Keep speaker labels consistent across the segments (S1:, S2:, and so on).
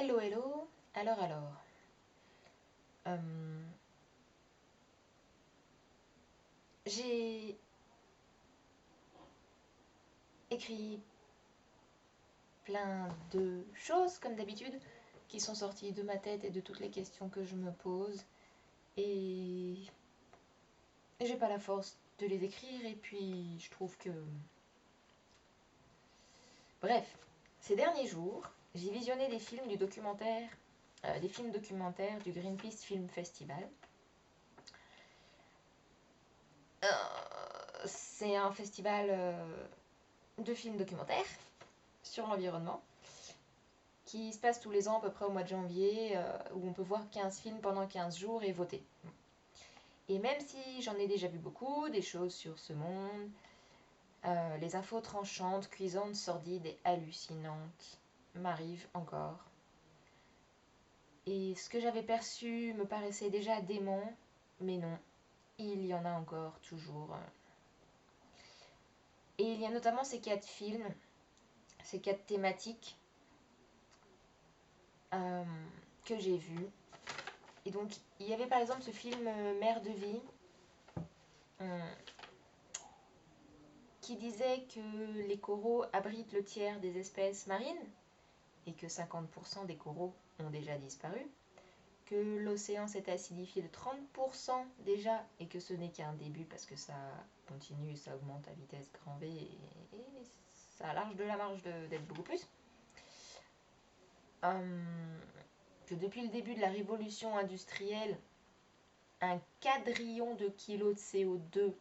S1: Hello, hello. Alors. Euh, j'ai écrit plein de choses, comme d'habitude, qui sont sorties de ma tête et de toutes les questions que je me pose. Et j'ai pas la force de les écrire. Et puis, je trouve que... Bref, ces derniers jours, j'ai visionné des films des films documentaires du Greenpeace Film Festival. C'est un festival de films documentaires sur l'environnement qui se passe tous les ans à peu près au mois de janvier, où on peut voir 15 films pendant 15 jours et voter. Et même si j'en ai déjà vu beaucoup, des choses sur ce monde, les infos tranchantes, cuisantes, sordides et hallucinantes m'arrivent encore. Et ce que j'avais perçu me paraissait déjà dément, mais non, il y en a encore toujours. Et il y a notamment ces 4 films, ces 4 thématiques que j'ai vus. Et donc, il y avait par exemple ce film Mère de vie, qui disait que les coraux abritent le tiers des espèces marines et que 50% des coraux ont déjà disparu, que l'océan s'est acidifié de 30% déjà et que ce n'est qu'un début parce que ça continue, ça augmente à vitesse grand V et ça a large de la marge d'être beaucoup plus. Que depuis le début de la révolution industrielle, un quadrillion de kilos de CO2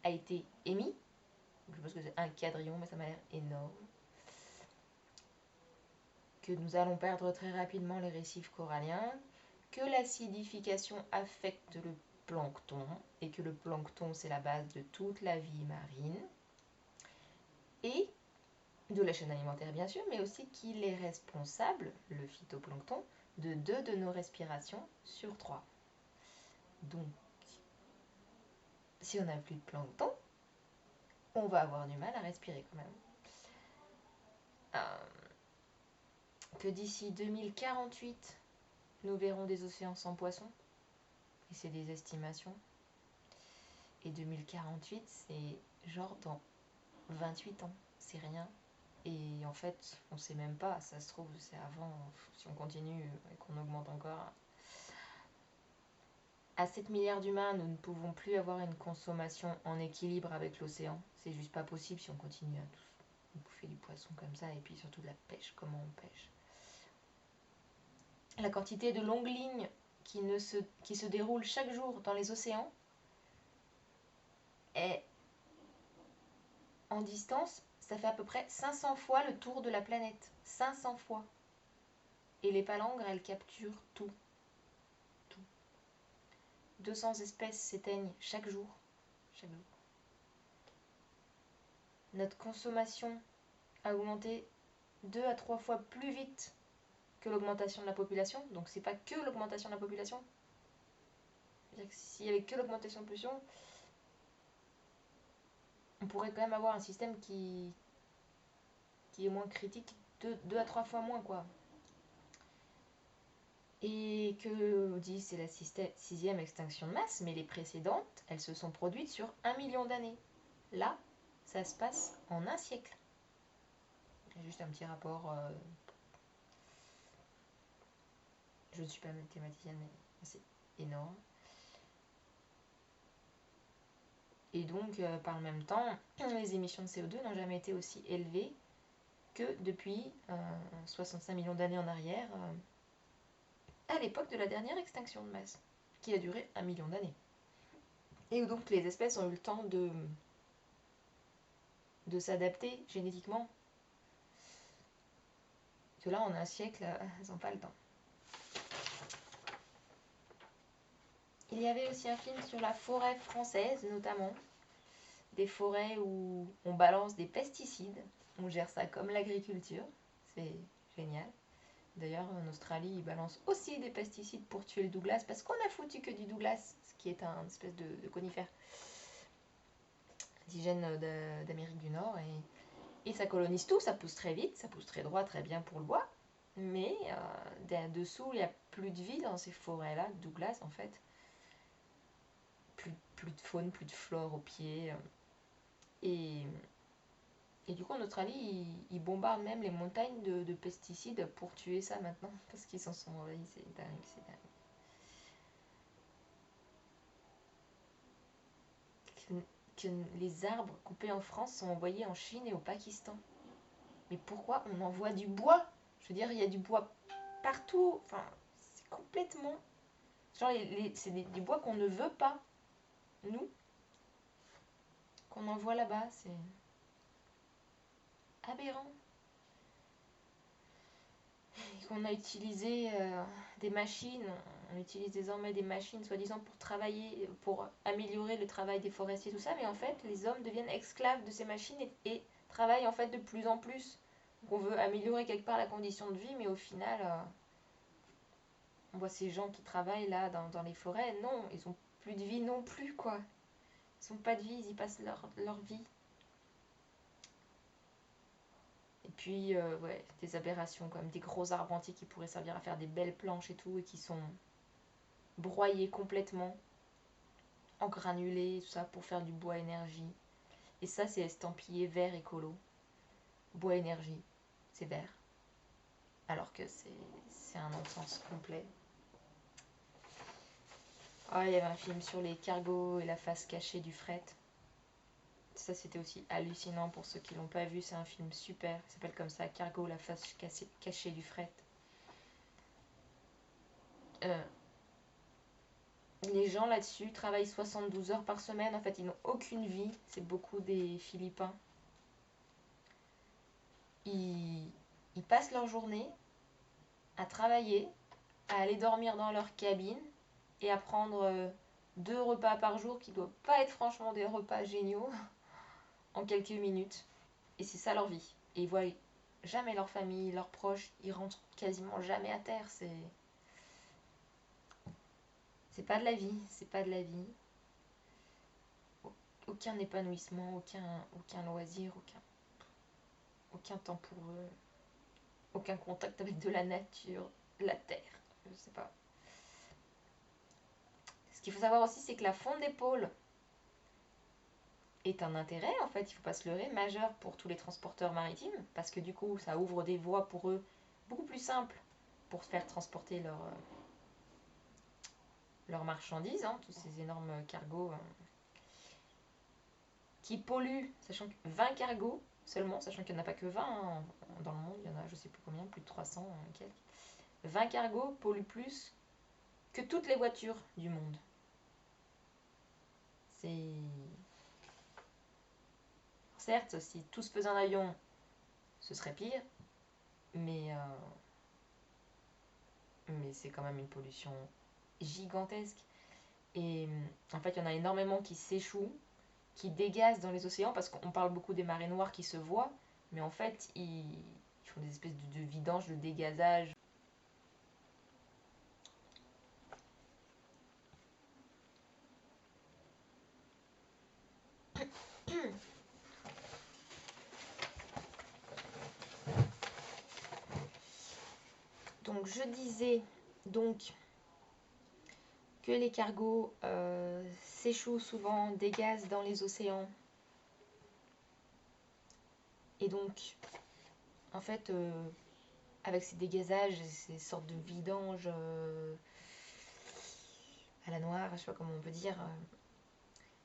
S1: a été émis. Je pense que c'est un quadrillion, mais ça m'a l'air énorme. Que nous allons perdre très rapidement les récifs coralliens, que l'acidification affecte le plancton, et que le plancton c'est la base de toute la vie marine, et de la chaîne alimentaire bien sûr, mais aussi qu'il est responsable, le phytoplancton, de 2 de nos respirations sur 3. Donc, si on n'a plus de plancton, on va avoir du mal à respirer quand même. Que d'ici 2048, nous verrons des océans sans poissons, et c'est des estimations. Et 2048, c'est genre dans 28 ans, c'est rien. Et en fait, on sait même pas, ça se trouve, c'est avant, si on continue et qu'on augmente encore. À 7 milliards d'humains, nous ne pouvons plus avoir une consommation en équilibre avec l'océan. C'est juste pas possible si on continue à tous bouffer du poisson comme ça, et puis surtout de la pêche, comment on pêche. La quantité de longues lignes qui se déroulent chaque jour dans les océans est en distance, ça fait à peu près 500 fois le tour de la planète. 500 fois. Et les palangres, elles capturent tout. Tout. 200 espèces s'éteignent chaque jour. Chaque jour. Notre consommation a augmenté 2 à 3 fois plus vite que l'augmentation de la population. Donc c'est pas que l'augmentation de la population. C'est-à-dire que s'il y avait que l'augmentation de la population, on pourrait quand même avoir un système qui est moins critique, 2 à 3 fois moins quoi. Et que on dit c'est la 6e extinction de masse, mais les précédentes, elles se sont produites sur 1 million d'années. Là, ça se passe en un siècle. Juste un petit rapport. Je ne suis pas mathématicienne, mais c'est énorme. Et donc, par le même temps, les émissions de CO2 n'ont jamais été aussi élevées que depuis 65 millions d'années en arrière, à l'époque de la dernière extinction de masse, qui a duré 1 million d'années. Et où donc les espèces ont eu le temps de s'adapter génétiquement. Que là, en un siècle, elles n'ont pas le temps. Il y avait aussi un film sur la forêt française, notamment. Des forêts où on balance des pesticides. On gère ça comme l'agriculture. C'est génial. D'ailleurs, en Australie, ils balancent aussi des pesticides pour tuer le Douglas, parce qu'on a foutu que du Douglas, ce qui est un espèce de conifère indigène d'Amérique du Nord. Et ça colonise tout, ça pousse très vite, ça pousse très droit, très bien pour le bois. Mais dessous, il n'y a plus de vie dans ces forêts-là, de Douglas en fait. Plus de faune, plus de flore au pied. Et, et du coup, en Australie, ils bombardent même les montagnes de pesticides pour tuer ça maintenant. Parce qu'ils s'en sont envahis, c'est dingue, c'est dingue. Que les arbres coupés en France sont envoyés en Chine et au Pakistan. Mais pourquoi on envoie du bois? Je veux dire, il y a du bois partout. Enfin, c'est complètement... Genre, c'est du bois qu'on ne veut pas, nous, qu'on envoie là-bas. C'est aberrant. Et qu'on a utilisé des machines. On utilise désormais des machines, soi-disant, pour travailler, pour améliorer le travail des forestiers, tout ça. Mais en fait, les hommes deviennent esclaves de ces machines et travaillent en fait de plus en plus. Donc on veut améliorer quelque part la condition de vie, mais au final, on voit ces gens qui travaillent là dans les forêts. Non, ils ont plus de vie non plus, quoi. Ils n'ont pas de vie, ils y passent leur vie. Et puis, ouais, des aberrations, comme des gros arbres entiers qui pourraient servir à faire des belles planches et tout, et qui sont broyés complètement en granulés, tout ça, pour faire du bois énergie. Et ça, c'est estampillé vert écolo. Bois énergie, c'est vert. Alors que c'est un non-sens complet. Ah, il y avait un film sur les cargos et la face cachée du fret. Ça, c'était aussi hallucinant pour ceux qui l'ont pas vu. C'est un film super. Il s'appelle comme ça, Cargo, la face cachée du fret. Les gens là-dessus travaillent 72 heures par semaine. En fait, ils n'ont aucune vie. C'est beaucoup des Philippins. Ils passent leur journée à travailler, à aller dormir dans leur cabine et à prendre 2 repas par jour qui ne doivent pas être franchement des repas géniaux en quelques minutes. Et c'est ça leur vie. Et ils voient jamais leur famille, leurs proches. Ils rentrent quasiment jamais à terre. C'est pas de la vie. C'est pas de la vie. Aucun épanouissement, aucun loisir, aucun temps pour eux. Aucun contact avec de la nature, la terre. Je sais pas. Ce qu'il faut savoir aussi, c'est que la fonte des pôles est un intérêt, en fait, il ne faut pas se leurrer, majeur pour tous les transporteurs maritimes, parce que du coup, ça ouvre des voies pour eux beaucoup plus simples pour faire transporter leurs marchandises, hein, tous ces énormes cargos qui polluent, sachant que 20 cargos seulement, sachant qu'il n'y en a pas que 20 hein, dans le monde, il y en a je sais plus combien, plus de 300 quelques. 20 cargos polluent plus que toutes les voitures du monde. C'est... Certes, si tout se faisait en avion, ce serait pire, mais c'est quand même une pollution gigantesque. Et en fait, il y en a énormément qui s'échouent, qui dégazent dans les océans, parce qu'on parle beaucoup des marées noires qui se voient, mais en fait, ils font des espèces de vidanges, de dégazage. Donc, je disais donc que les cargos s'échouent souvent, dégazent dans les océans. Et donc, en fait, avec ces dégazages, ces sortes de vidanges à la noire, je sais pas comment on peut dire,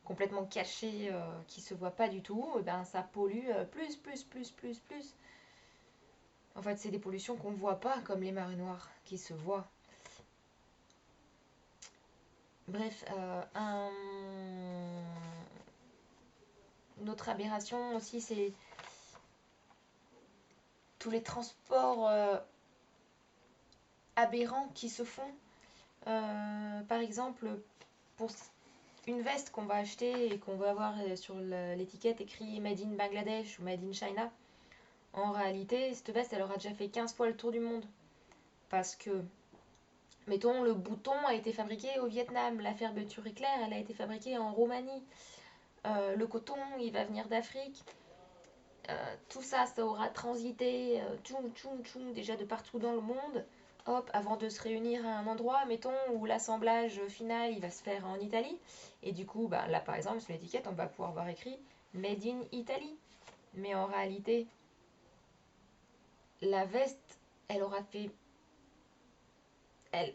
S1: complètement cachées, qui se voient pas du tout, et ben ça pollue plus. En fait, c'est des pollutions qu'on voit pas, comme les marées noires, qui se voient. Bref, une autre aberration aussi, c'est tous les transports aberrants qui se font. Par exemple, pour une veste qu'on va acheter et qu'on va avoir sur l'étiquette écrit Made in Bangladesh ou Made in China, en réalité, cette veste, elle aura déjà fait 15 fois le tour du monde. Parce que, mettons, le bouton a été fabriqué au Vietnam, la fermeture éclair, elle a été fabriquée en Roumanie, le coton, il va venir d'Afrique. Tout ça, ça aura transité tchoum, tchoum, tchoum, déjà de partout dans le monde. Hop, avant de se réunir à un endroit, mettons, où l'assemblage final, il va se faire en Italie. Et du coup, bah, là, par exemple, sur l'étiquette, on va pouvoir voir écrit Made in Italy. Mais en réalité, la veste, elle aura fait elle,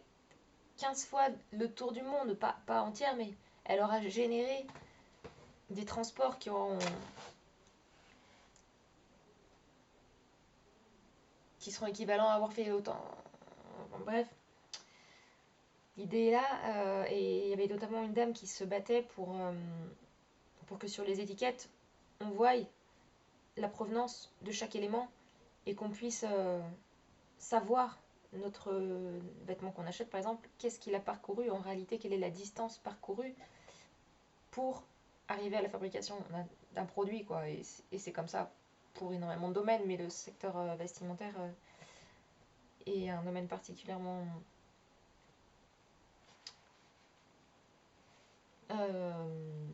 S1: 15 fois le tour du monde, pas entière, mais elle aura généré des transports qui seront équivalents à avoir fait autant. Bref, l'idée est là, et il y avait notamment une dame qui se battait pour que sur les étiquettes, on voie la provenance de chaque élément et qu'on puisse savoir notre vêtement qu'on achète, par exemple, qu'est-ce qu'il a parcouru en réalité, quelle est la distance parcourue pour arriver à la fabrication d'un produit, quoi. Et c'est comme ça pour énormément de domaines, mais le secteur vestimentaire est un domaine particulièrement euh,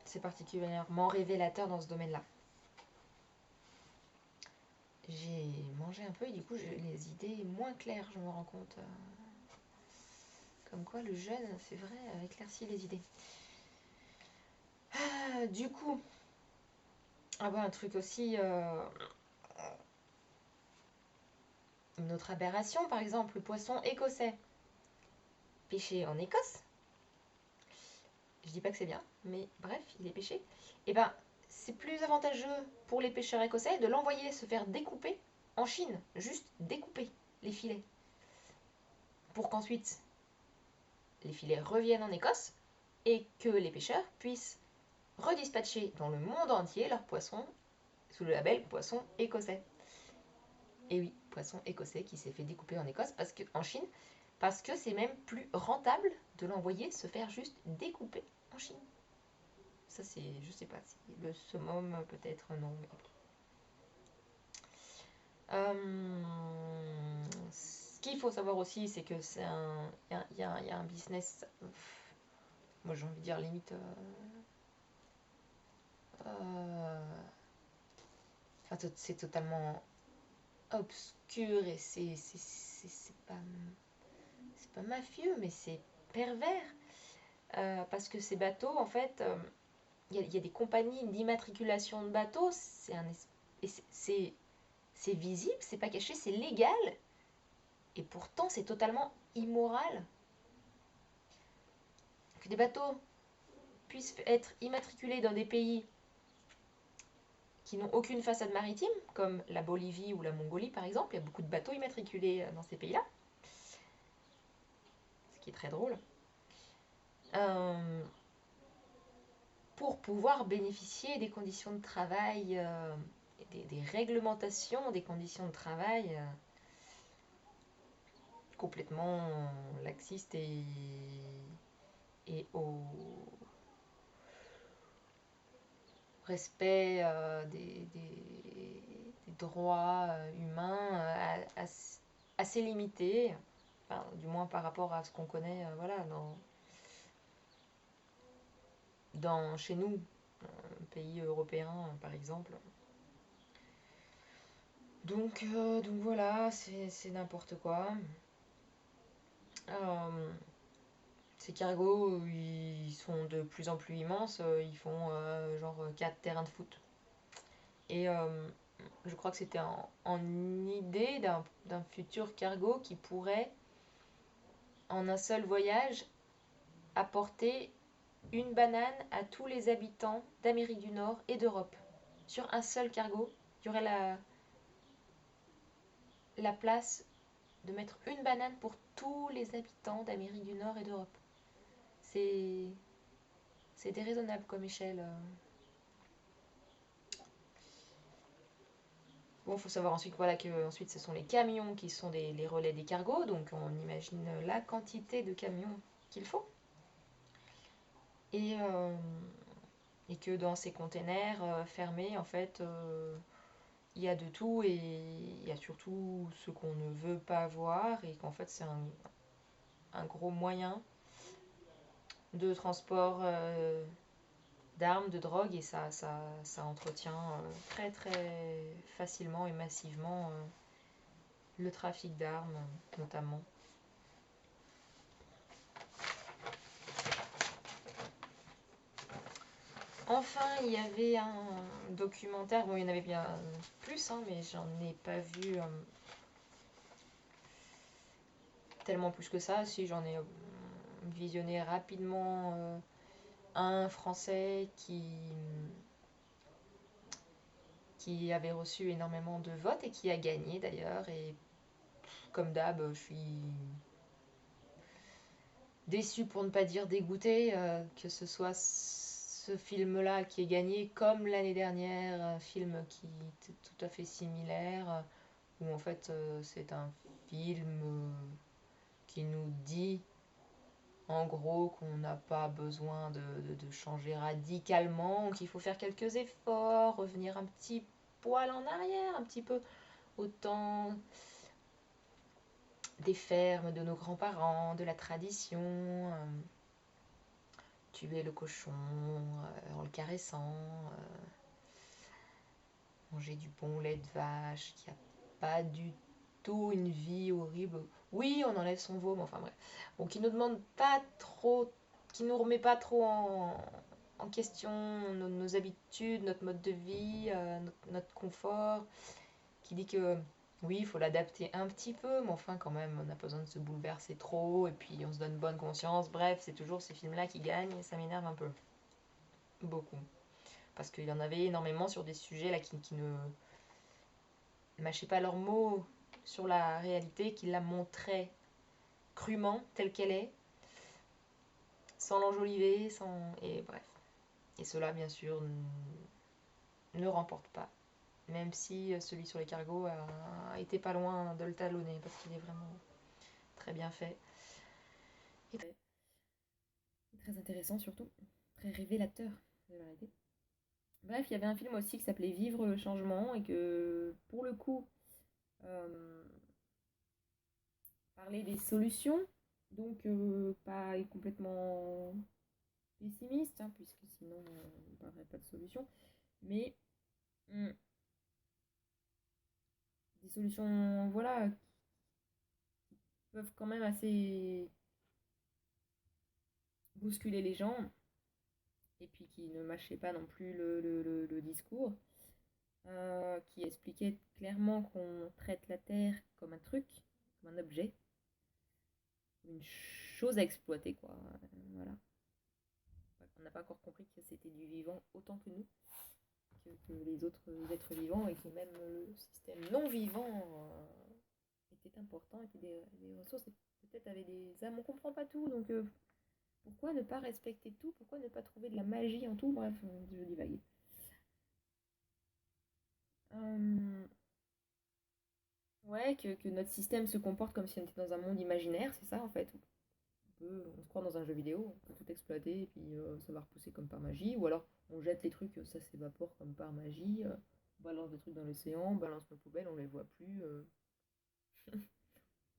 S1: c'est particulièrement révélateur dans ce domaine-là. J'ai mangé un peu et du coup j'ai les idées moins claires, je me rends compte. Comme quoi le jeûne, c'est vrai, éclaircit les idées. Du coup, ah bah, un truc aussi, une autre aberration, par exemple, le poisson écossais. Pêché en Écosse, je dis pas que c'est bien, mais bref, il est pêché. Et ben, c'est plus avantageux pour les pêcheurs écossais de l'envoyer se faire découper en Chine, juste découper les filets, pour qu'ensuite les filets reviennent en Écosse et que les pêcheurs puissent redispatcher dans le monde entier leurs poissons sous le label poisson écossais. Et oui, poisson écossais qui s'est fait découper en Écosse, en Chine, parce que c'est même plus rentable de l'envoyer se faire juste découper en Chine. Ça c'est, je sais pas, si le summum peut-être non. Ce qu'il faut savoir aussi, c'est que c'est y a un business, moi j'ai envie de dire limite, c'est totalement obscur et c'est pas mafieux, mais c'est pervers. Parce que ces bateaux, en fait, y a des compagnies d'immatriculation de bateaux, et c'est visible, c'est pas caché, c'est légal, et pourtant c'est totalement immoral que des bateaux puissent être immatriculés dans des pays qui n'ont aucune façade maritime, comme la Bolivie ou la Mongolie par exemple. Il y a beaucoup de bateaux immatriculés dans ces pays-là, ce qui est très drôle. Pour pouvoir bénéficier des conditions de travail, des réglementations des conditions de travail complètement laxistes et au respect des droits humains assez limités, enfin, du moins par rapport à ce qu'on connaît voilà, chez nous, pays européens par exemple. Donc voilà, c'est n'importe quoi. Ces cargos, ils sont de plus en plus immenses. Ils font genre 4 terrains de foot. Et je crois que c'était en idée d'un futur cargo qui pourrait, en un seul voyage, apporter une banane à tous les habitants d'Amérique du Nord et d'Europe. Sur un seul cargo, il y aurait la place de mettre une banane pour tous les habitants d'Amérique du Nord et d'Europe. C'est c'est déraisonnable comme échelle. Bon, il faut savoir ensuite voilà, que ensuite, ce sont les camions qui sont les relais des cargos, donc on imagine la quantité de camions qu'il faut. Et, euh, et que dans ces containers fermés, en fait, il y a de tout et il y a surtout ce qu'on ne veut pas voir et qu'en fait, c'est un gros moyen de transport d'armes, de drogue, et ça entretient très très facilement et massivement le trafic d'armes notamment. Enfin, il y avait un documentaire, bon il y en avait bien plus, hein, mais j'en ai pas vu tellement plus que ça. Si, j'en ai visionné rapidement un français qui avait reçu énormément de votes et qui a gagné d'ailleurs. Et comme d'hab, je suis déçue pour ne pas dire dégoûtée que ce soit ce film-là qui ait gagné, comme l'année dernière, un film qui était tout à fait similaire, où en fait c'est un film qui nous dit en gros qu'on n'a pas besoin de changer radicalement, qu'il faut faire quelques efforts, revenir un petit poil en arrière, un petit peu au temps des fermes de nos grands-parents, de la tradition, tuer le cochon en le caressant, manger du bon lait de vache qui a pas du tout une vie horrible. Oui, on enlève son veau, mais enfin bref. Bon, qui nous demande pas trop, qui nous remet pas trop en question nos habitudes, notre mode de vie, notre confort, qui dit que oui, il faut l'adapter un petit peu, mais enfin quand même, on n'a pas besoin de se bouleverser trop, et puis on se donne bonne conscience. Bref, c'est toujours ces films-là qui gagnent, et ça m'énerve un peu. Beaucoup. Parce qu'il y en avait énormément sur des sujets là qui ne mâchaient pas leurs mots sur la réalité, qui la montraient crûment, telle qu'elle est, sans l'enjoliver, sans... Et bref. Et cela, bien sûr, ne remporte pas. Même si celui sur les cargos a été pas loin de le talonner, parce qu'il est vraiment très bien fait. Et très intéressant surtout. Très révélateur de la réalité. Bref, il y avait un film aussi qui s'appelait Vivre le changement, et que, pour le coup, euh, parlait des solutions. Donc, pas complètement pessimiste, hein, puisque sinon, on ne parlerait pas de solution. Mais des solutions, voilà, qui peuvent quand même assez bousculer les gens, et puis qui ne mâchaient pas non plus le discours, qui expliquait clairement qu'on traite la Terre comme un truc, comme un objet, une chose à exploiter, quoi. Voilà. On n'a pas encore compris que c'était du vivant autant que nous, que les autres êtres vivants, et que même le système non vivant était important, était des ressources, et peut-être avait des âmes. On comprend pas tout, donc pourquoi ne pas respecter tout? Pourquoi ne pas trouver de la magie en tout? Bref, je divague. Ouais, que notre système se comporte comme si on était dans un monde imaginaire, c'est ça en fait. On se croit dans un jeu vidéo, on peut tout exploiter, et puis ça va repousser comme par magie. Ou alors on jette les trucs, ça s'évapore comme par magie. On balance des trucs dans l'océan, on balance nos poubelles, on les voit plus.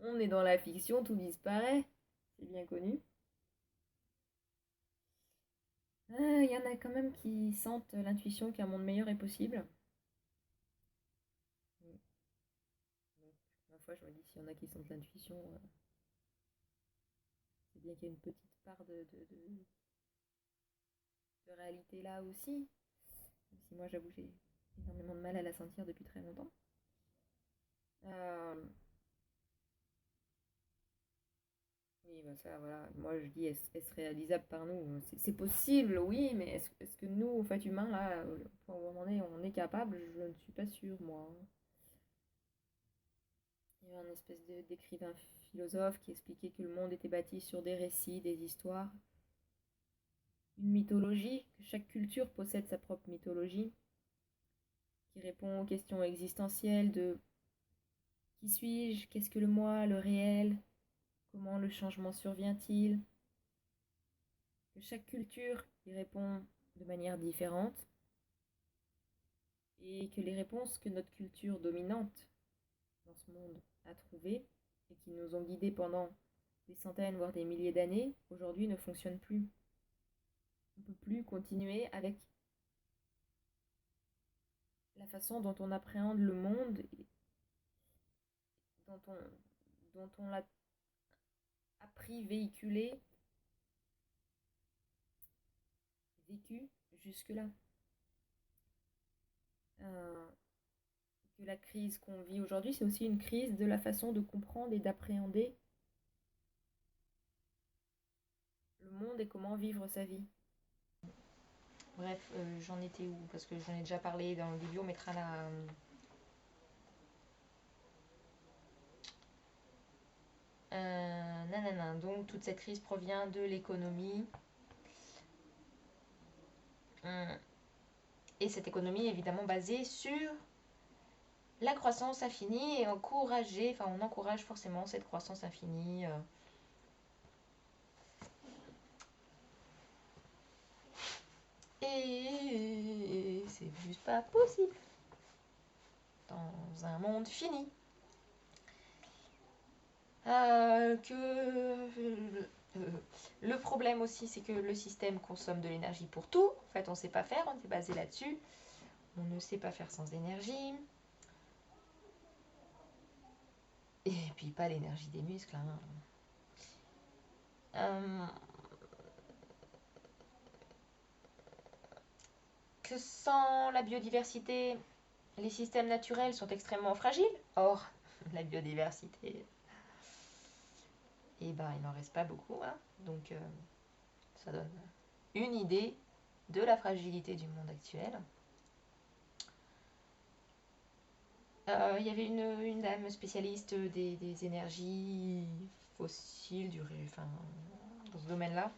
S1: On est dans la fiction, tout disparaît. C'est bien connu. Il y en a quand même qui sentent l'intuition qu'un monde meilleur est possible. Mm. Donc, ma foi, je me dis, s'il y en a qui sentent l'intuition, c'est bien qu'il y ait une petite part de réalité là aussi. Même si moi, j'avoue, j'ai énormément de mal à la sentir depuis très longtemps. Euh, oui, bah ça, voilà. Moi, je dis, est-ce réalisable par nous? C'est possible, oui, mais est-ce que nous, en fait, humains, là, au point où on est capable? Je ne suis pas sûre, moi. Il y avait un espèce d'écrivain philosophe qui expliquait que le monde était bâti sur des récits, des histoires, une mythologie, que chaque culture possède sa propre mythologie, qui répond aux questions existentielles de qui suis-je, qu'est-ce que le moi, le réel, comment le changement survient-il, que chaque culture y répond de manière différente, et que les réponses que notre culture dominante dans ce monde a trouvées, et qui nous ont guidés pendant des centaines, voire des milliers d'années, aujourd'hui ne fonctionnent plus.
S2: On ne peut plus continuer avec la façon dont on appréhende le monde, et dont on l'a appris, véhiculé, vécu jusque-là. Euh, que la crise qu'on vit aujourd'hui, c'est aussi une crise de la façon de comprendre et d'appréhender le monde et comment vivre sa vie.
S1: Bref, j'en étais où? Parce que j'en ai déjà parlé dans le début, on mettra la... nanana. Donc toute cette crise provient de l'économie. Et cette économie est évidemment basée sur la croissance infinie et encourager, enfin on encourage forcément cette croissance infinie. Et c'est juste pas possible dans un monde fini. Le problème aussi, c'est que le système consomme de l'énergie pour tout. En fait, on ne sait pas faire, on est basé là-dessus. On ne sait pas faire sans énergie. Et puis pas l'énergie des muscles. Hein. Euh, que sans la biodiversité, les systèmes naturels sont extrêmement fragiles. Or, la biodiversité, eh ben, il n'en reste pas beaucoup. Hein. Donc, ça donne une idée de la fragilité du monde actuel. Il y avait une dame spécialiste des énergies fossiles, enfin, dans ce domaine-là,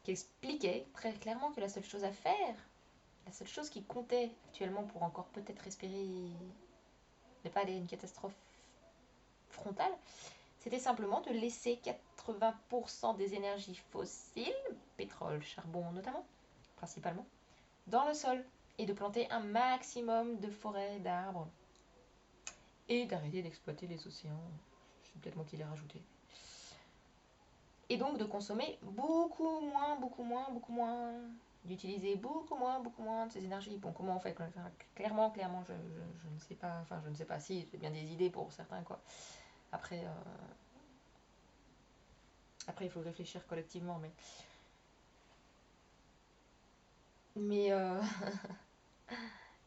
S1: qui expliquait très clairement que la seule chose à faire, la seule chose qui comptait actuellement pour encore peut-être espérer ne pas aller à une catastrophe frontale, c'était simplement de laisser 80% des énergies fossiles, pétrole, charbon notamment, principalement, dans le sol et de planter un maximum de forêts, d'arbres et d'arrêter d'exploiter les océans. C'est peut-être moi qui l'ai rajouté. Et donc de consommer beaucoup moins, beaucoup moins, beaucoup moins, d'utiliser beaucoup moins de ces énergies. Bon, comment on fait? Clairement, je ne sais pas, enfin je ne sais pas si, j'ai bien des idées pour certains, quoi. Après, après il faut réfléchir collectivement, mais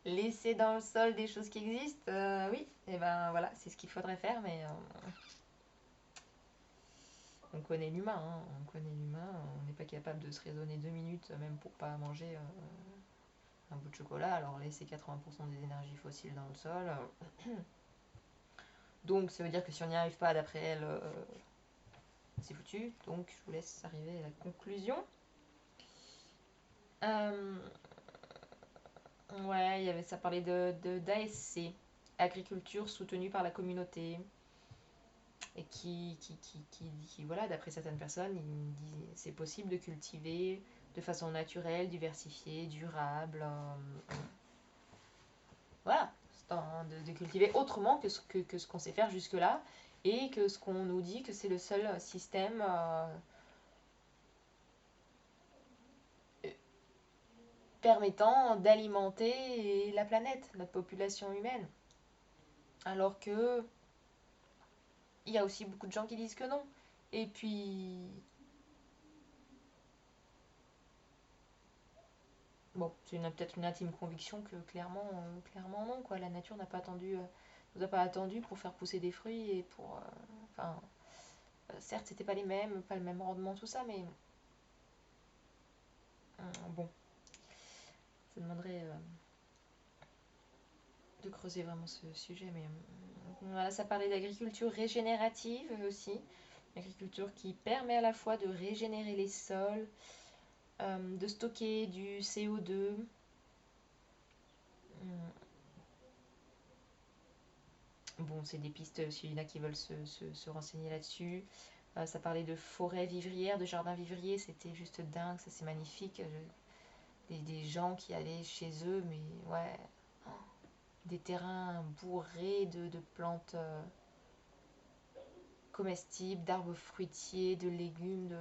S1: laisser dans le sol des choses qui existent, oui, et ben voilà, c'est ce qu'il faudrait faire, mais on connaît l'humain, hein, on connaît l'humain, on n'est pas capable de se raisonner 2 minutes, même pour pas manger un bout de chocolat, alors laisser 80% des énergies fossiles dans le sol. Donc ça veut dire que si on n'y arrive pas d'après elle, c'est foutu. Donc je vous laisse arriver à la conclusion. Euh, ouais, il y avait ça parlait d'ASC, agriculture soutenue par la communauté. Et voilà, d'après certaines personnes, c'est possible de cultiver de façon naturelle, diversifiée, durable. Voilà, de cultiver autrement que ce qu'on sait faire jusque-là et que ce qu'on nous dit que c'est le seul système permettant d'alimenter la planète, notre population humaine. Alors que il y a aussi beaucoup de gens qui disent que non. Et puis, bon, c'est peut-être une intime conviction que clairement non, quoi. La nature n'a pas attendu, nous a pas attendu pour faire pousser des fruits et pour, enfin, certes, c'était pas le même rendement, tout ça, mais bon, ça demanderait de creuser vraiment ce sujet. Mais voilà, ça parlait d'agriculture régénérative aussi. Agriculture qui permet à la fois de régénérer les sols, de stocker du CO2. Bon, c'est des pistes, s'il y en a qui veulent se renseigner là-dessus. Ça parlait de forêts vivrières, de jardins vivriers, c'était juste dingue, ça c'est magnifique. Des gens qui allaient chez eux, mais ouais, des terrains bourrés de plantes comestibles, d'arbres fruitiers, de légumes,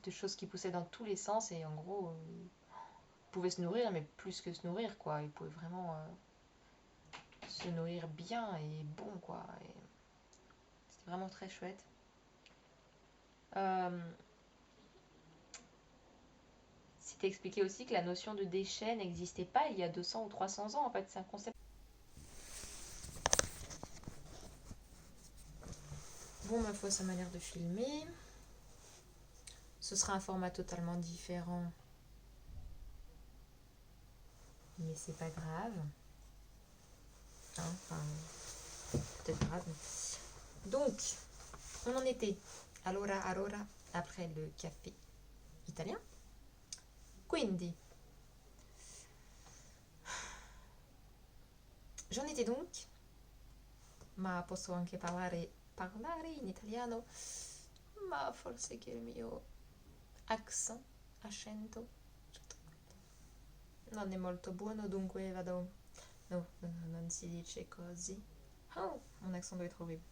S1: de choses qui poussaient dans tous les sens et en gros, ils pouvaient se nourrir, mais plus que se nourrir, quoi. Ils pouvaient vraiment se nourrir bien et bon, quoi. Et c'était vraiment très chouette. Euh, C'était expliqué aussi que la notion de déchet n'existait pas il y a 200 ou 300 ans. En fait, c'est un concept. Bon, ma foi, sa manière de filmer. Ce sera un format totalement différent. Mais c'est pas grave. Hein, enfin, peut-être grave. Donc, on en était. Allora, après le café italien. Quindi, j'en étais donc, ma posso anche parlare in italiano, ma forse che il mio accento non è molto buono, dunque vado. No, non si dice così. Oh, mon accent doit être horrible.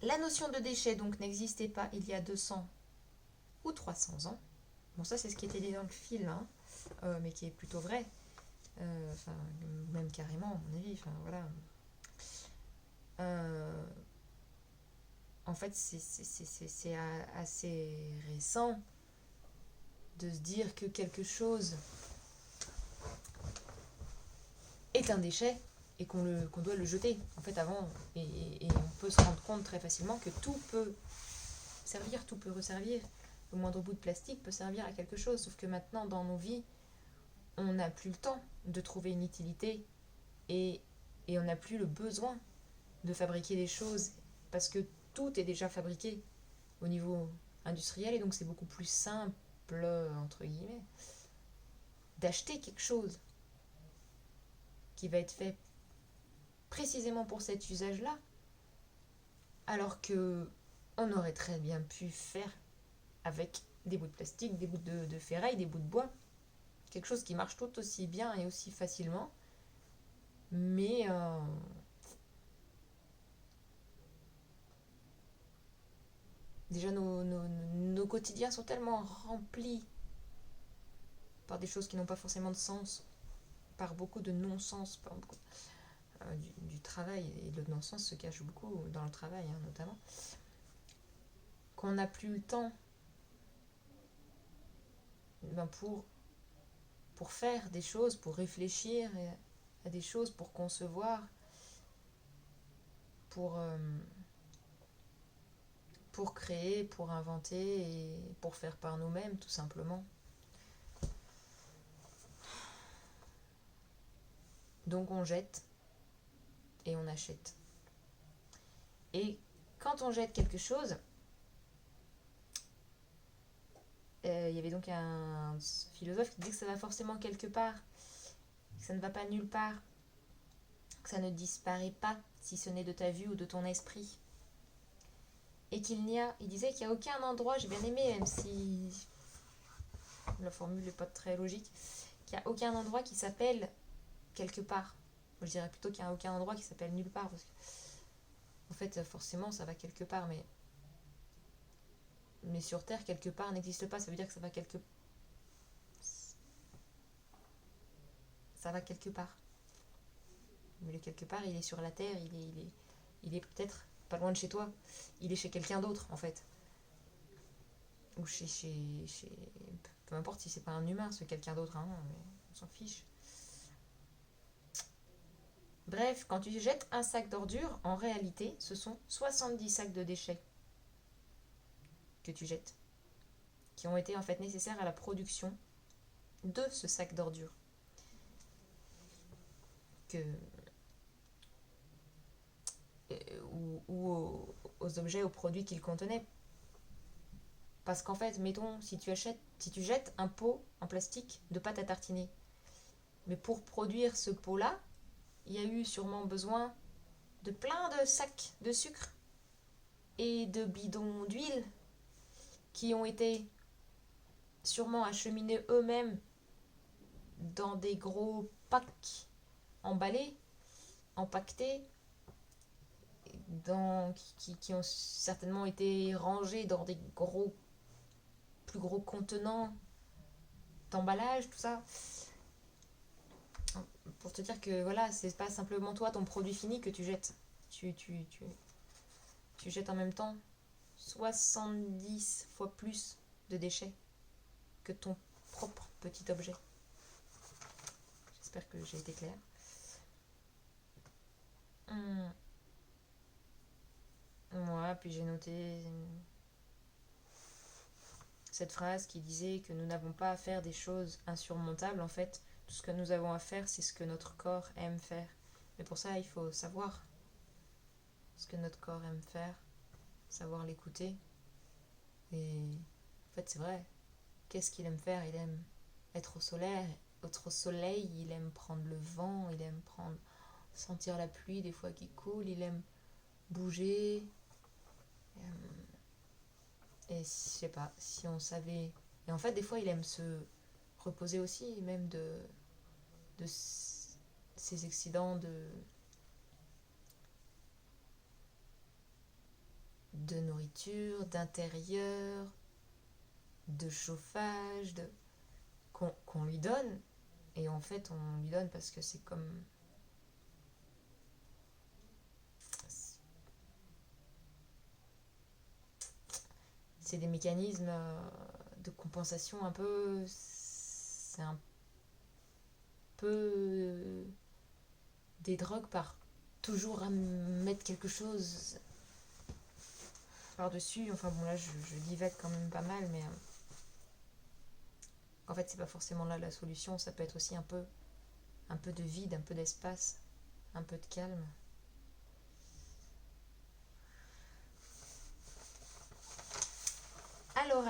S1: La notion de déchet donc n'existait pas il y a 200 ou 300 ans. Bon, ça c'est ce qui était dit dans le film, hein, mais qui est plutôt vrai. Enfin, même carrément, à mon avis. Enfin, voilà. En fait, c'est assez récent de se dire que quelque chose est un déchet et qu'on doit le jeter. En fait, avant, et on peut se rendre compte très facilement que tout peut servir, tout peut resservir. Le moindre bout de plastique peut servir à quelque chose. Sauf que maintenant, dans nos vies, on n'a plus le temps de trouver une utilité et on n'a plus le besoin de fabriquer des choses parce que tout est déjà fabriqué au niveau industriel et donc c'est beaucoup plus simple, entre guillemets, d'acheter quelque chose qui va être fait précisément pour cet usage-là, alors que on aurait très bien pu faire avec des bouts de plastique, des bouts de ferraille, des bouts de bois, quelque chose qui marche tout aussi bien et aussi facilement, mais déjà nos quotidiens sont tellement remplis par des choses qui n'ont pas forcément de sens, par beaucoup de non-sens, par beaucoup du travail, et le non-sens se cache beaucoup dans le travail, hein, notamment, qu'on n'a plus le temps pour faire des choses, pour réfléchir à des choses, pour concevoir, pour créer, pour inventer et pour faire par nous-mêmes, tout simplement. Donc on jette et on achète. Et quand on jette quelque chose, il y avait donc un philosophe qui disait que ça va forcément quelque part, que ça ne va pas nulle part, que ça ne disparaît pas si ce n'est de ta vue ou de ton esprit. Et il disait qu'il n'y a aucun endroit, j'ai bien aimé, même si la formule n'est pas très logique, qu'il n'y a aucun endroit qui s'appelle quelque part. Moi, je dirais plutôt qu'il n'y a aucun endroit qui s'appelle nulle part, parce que, en fait, forcément, ça va quelque part, mais sur Terre, quelque part n'existe pas, ça veut dire que ça va quelque part. Mais le quelque part, il est sur la Terre, il est peut-être pas loin de chez toi, il est chez quelqu'un d'autre, en fait. Ou chez peu importe si c'est pas un humain, c'est quelqu'un d'autre, hein, on s'en fiche. Bref, quand tu jettes un sac d'ordures, en réalité, ce sont 70 sacs de déchets que tu jettes, qui ont été en fait nécessaires à la production de ce sac d'ordures. Ou aux objets, aux produits qu'il contenait. Parce qu'en fait, mettons, si tu jettes un pot en plastique de pâte à tartiner, mais pour produire ce pot-là, il y a eu sûrement besoin de plein de sacs de sucre et de bidons d'huile qui ont été sûrement acheminés eux-mêmes dans des gros packs emballés, empaquetés, qui ont certainement été rangés dans des gros plus gros contenants d'emballage, tout ça. Pour te dire que voilà, c'est pas simplement toi, ton produit fini que tu jettes. Tu jettes en même temps 70 fois plus de déchets que ton propre petit objet. J'espère que j'ai été claire. Moi, puis j'ai noté cette phrase qui disait que nous n'avons pas à faire des choses insurmontables. En fait, tout ce que nous avons à faire, c'est ce que notre corps aime faire. Mais pour ça, il faut savoir ce que notre corps aime faire, savoir l'écouter. Et en fait, c'est vrai. Qu'est-ce qu'il aime faire? Il aime être au soleil, il aime prendre le vent, il aime sentir la pluie des fois qui coule, il aime bouger. Et je sais pas, si on savait... Et en fait, des fois, il aime se reposer aussi, même de ces accidents de nourriture, d'intérieur, de chauffage, qu'on lui donne. Et en fait, on lui donne parce que c'est comme... C'est des mécanismes de compensation un peu... C'est un peu des drogues par toujours à mettre quelque chose par-dessus. Enfin bon, là, je divague quand même pas mal, mais... en fait, c'est pas forcément là la solution. Ça peut être aussi un peu de vide, un peu d'espace, un peu de calme. Alors.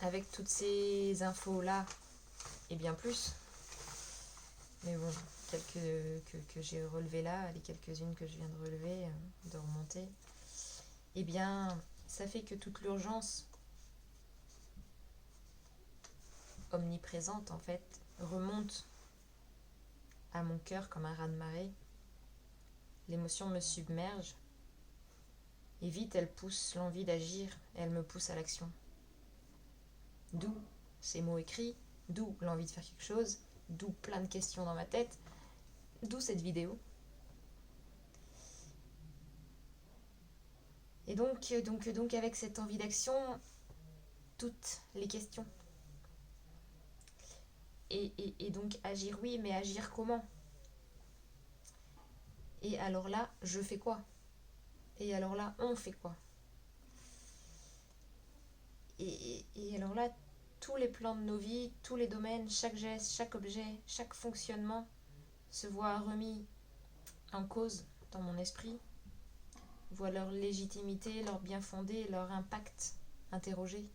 S1: Avec toutes ces infos-là, et bien plus, mais bon, quelques que j'ai relevées là, les quelques-unes que je viens de relever, de remonter, eh bien, ça fait que toute l'urgence omniprésente, en fait, remonte à mon cœur comme un raz-de-marée. L'émotion me submerge, et vite elle pousse l'envie d'agir, et elle me pousse à l'action. D'où ces mots écrits, d'où l'envie de faire quelque chose, d'où plein de questions dans ma tête, d'où cette vidéo. Et donc avec cette envie d'action, toutes les questions. Et donc agir, oui, mais agir comment? Et alors là, je fais quoi? Et alors là, on fait quoi? Et alors là, tous les plans de nos vies, tous les domaines, chaque geste, chaque objet, chaque fonctionnement se voient remis en cause dans mon esprit, voient leur légitimité, leur bien fondé, leur impact interrogé.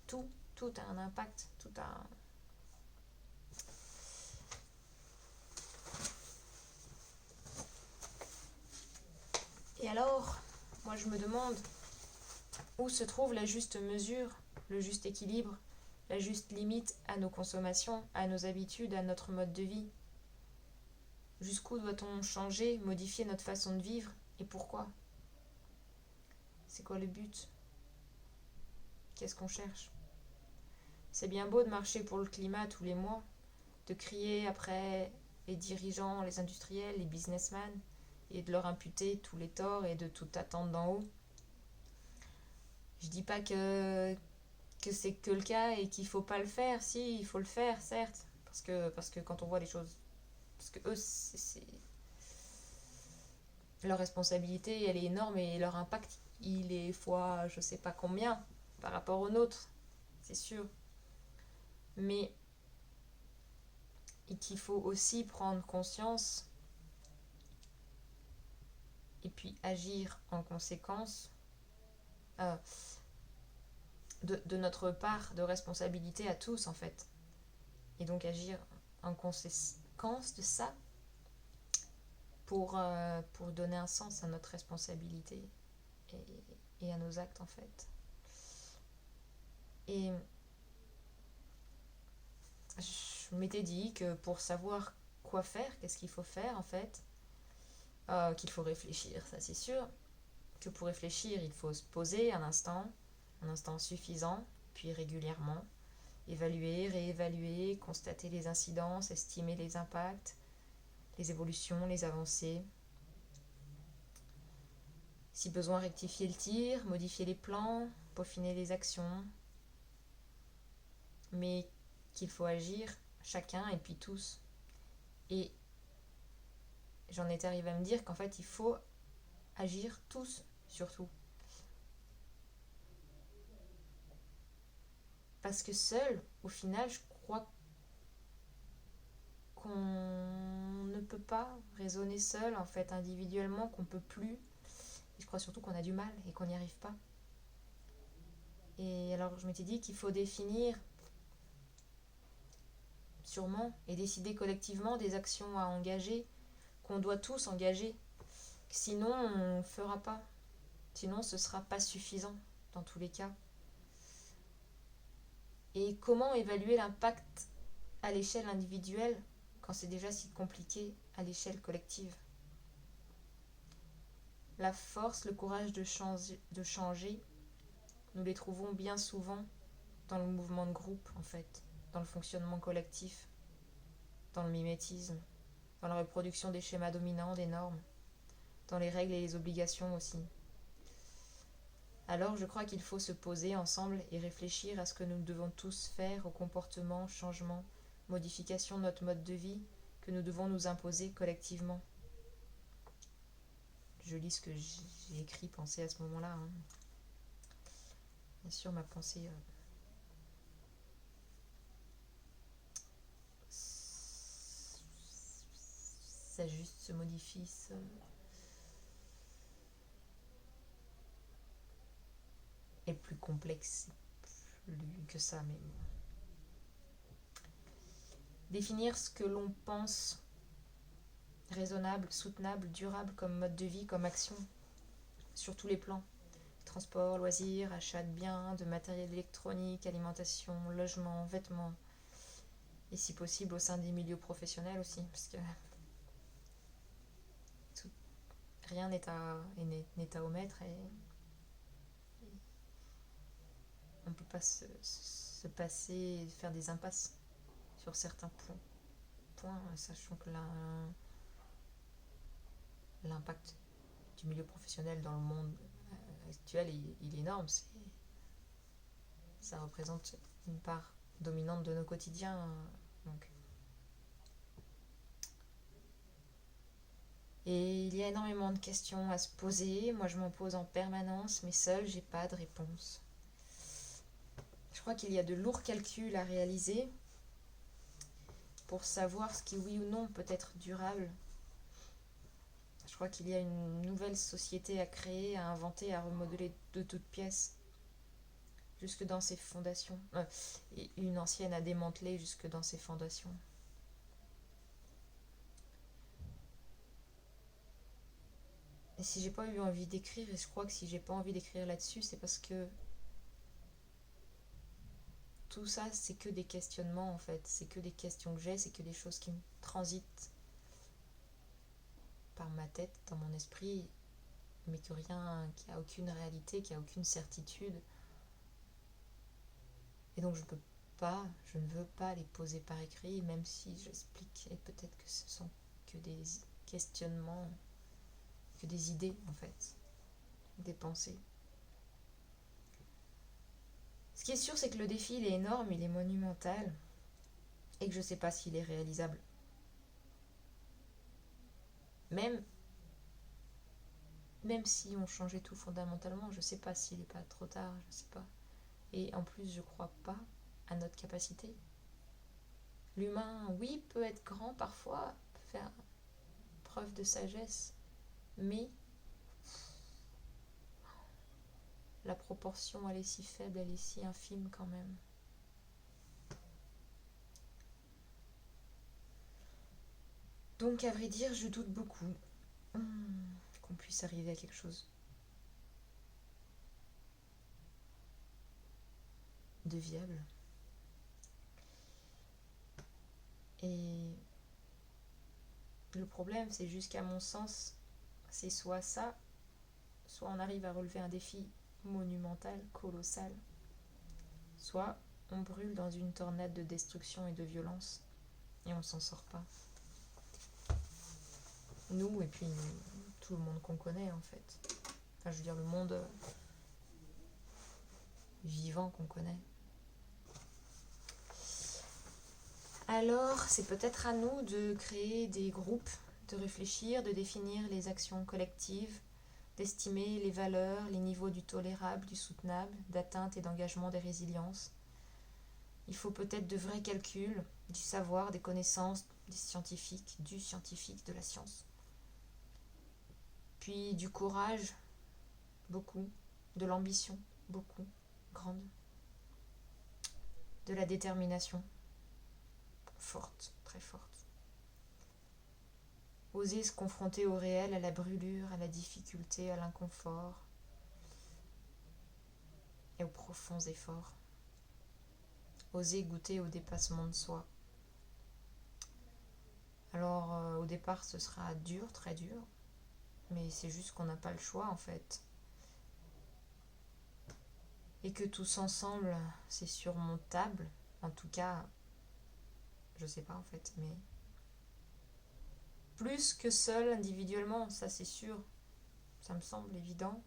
S1: Tout a un impact, tout a... Et alors, moi je me demande où se trouve la juste mesure, le juste équilibre, la juste limite à nos consommations, à nos habitudes, à notre mode de vie. Jusqu'où doit-on changer, modifier notre façon de vivre et pourquoi? C'est quoi le but? Qu'est-ce qu'on cherche? C'est bien beau de marcher pour le climat tous les mois, de crier après les dirigeants, les industriels, les businessmen, et de leur imputer tous les torts et de tout attendre d'en haut. Je dis pas que c'est que le cas et qu'il faut pas le faire. Si, il faut le faire, certes, parce que quand on voit les choses, parce que eux, c'est leur responsabilité, elle est énorme et leur impact, il est fois je sais pas combien par rapport au nôtre, c'est sûr. Mais et qu'il faut aussi prendre conscience et puis agir en conséquence de notre part de responsabilité à tous en fait. Et donc agir en conséquence de ça pour donner un sens à notre responsabilité et à nos actes en fait. Et je m'étais dit que pour savoir quoi faire, qu'est-ce qu'il faut faire en fait, qu'il faut réfléchir, ça c'est sûr, que pour réfléchir, il faut se poser un instant suffisant, puis régulièrement, évaluer, réévaluer, constater les incidences, estimer les impacts, les évolutions, les avancées. Si besoin, rectifier le tir, modifier les plans, peaufiner les actions. Mais qu'il faut agir chacun et puis tous. Et j'en étais arrivée à me dire qu'en fait, il faut agir tous, surtout. Parce que seul, au final, je crois qu'on ne peut pas raisonner seul, en fait, individuellement, qu'on peut plus. Et je crois surtout qu'on a du mal et qu'on n'y arrive pas. Et alors, je m'étais dit qu'il faut définir, sûrement, et décider collectivement des actions à engager, qu'on doit tous engager. Sinon, on ne fera pas. Sinon, ce ne sera pas suffisant, dans tous les cas. Et comment évaluer l'impact à l'échelle individuelle quand c'est déjà si compliqué à l'échelle collective? La force, le courage de changer, nous les trouvons bien souvent dans le mouvement de groupe, en fait, dans le fonctionnement collectif, dans le mimétisme, dans la reproduction des schémas dominants, des normes, dans les règles et les obligations aussi. Alors je crois qu'il faut se poser ensemble et réfléchir à ce que nous devons tous faire, au comportement, changement, modification de notre mode de vie que nous devons nous imposer collectivement. Je lis ce que j'ai écrit, pensé à ce moment-là. Bien sûr, ma pensée s'ajuste, se modifie, est plus complexe que ça, mais bon. Définir ce que l'on pense raisonnable, soutenable, durable comme mode de vie, comme action, sur tous les plans. Transport, loisirs, achat de biens, de matériel électronique, alimentation, logement, vêtements. Et si possible au sein des milieux professionnels aussi, parce que rien n'est à omettre et on ne peut pas se passer, faire des impasses sur certains points, sachant que l'impact du milieu professionnel dans le monde actuel, il est énorme. Ça représente une part dominante de nos quotidiens. Donc. Et il y a énormément de questions à se poser. Moi, je m'en pose en permanence, mais seule, j'ai pas de réponse. Je crois qu'il y a de lourds calculs à réaliser pour savoir ce qui, oui ou non, peut être durable. Je crois qu'il y a une nouvelle société à créer, à inventer, à remodeler de toutes pièces, jusque dans ses fondations. Et une ancienne à démanteler jusque dans ses fondations. Et si j'ai pas eu envie d'écrire, et je crois que si j'ai pas envie d'écrire là-dessus, c'est parce que tout ça, c'est que des questionnements en fait. C'est que des questions que j'ai, c'est que des choses qui me transitent par ma tête, dans mon esprit, mais que rien, qui a aucune réalité, qui a aucune certitude. Et donc je ne veux pas les poser par écrit, même si j'explique, et peut-être que ce sont que des questionnements, que des idées en fait, des pensées. Ce qui est sûr, c'est que le défi, il est énorme, il est monumental, et que je ne sais pas s'il est réalisable. Même si on changeait tout fondamentalement, je ne sais pas s'il n'est pas trop tard, je ne sais pas. Et en plus, je ne crois pas à notre capacité. L'humain, oui, peut être grand parfois, peut faire preuve de sagesse, mais la proportion, elle est si faible, elle est si infime quand même. Donc, à vrai dire, je doute beaucoup qu'on puisse arriver à quelque chose de viable. Et le problème, c'est juste qu'à mon sens, c'est soit ça, soit on arrive à relever un défi monumental, colossal, soit on brûle dans une tornade de destruction et de violence et on s'en sort pas. Nous et puis tout le monde qu'on connaît en fait. Enfin, je veux dire le monde vivant qu'on connaît. Alors, c'est peut-être à nous de créer des groupes, de réfléchir, de définir les actions collectives, d'estimer les valeurs, les niveaux du tolérable, du soutenable, d'atteinte et d'engagement des résiliences. Il faut peut-être de vrais calculs, du savoir, des connaissances, des scientifiques, du scientifique, de la science. Puis du courage, beaucoup, de l'ambition, beaucoup, grande, de la détermination, forte, très forte. Oser se confronter au réel, à la brûlure, à la difficulté, à l'inconfort et aux profonds efforts. Oser goûter au dépassement de soi. Alors au départ ce sera dur, très dur, mais c'est juste qu'on n'a pas le choix en fait. Et que tous ensemble c'est surmontable, en tout cas, je sais pas en fait, mais plus que seul individuellement, ça c'est sûr, ça me semble évident.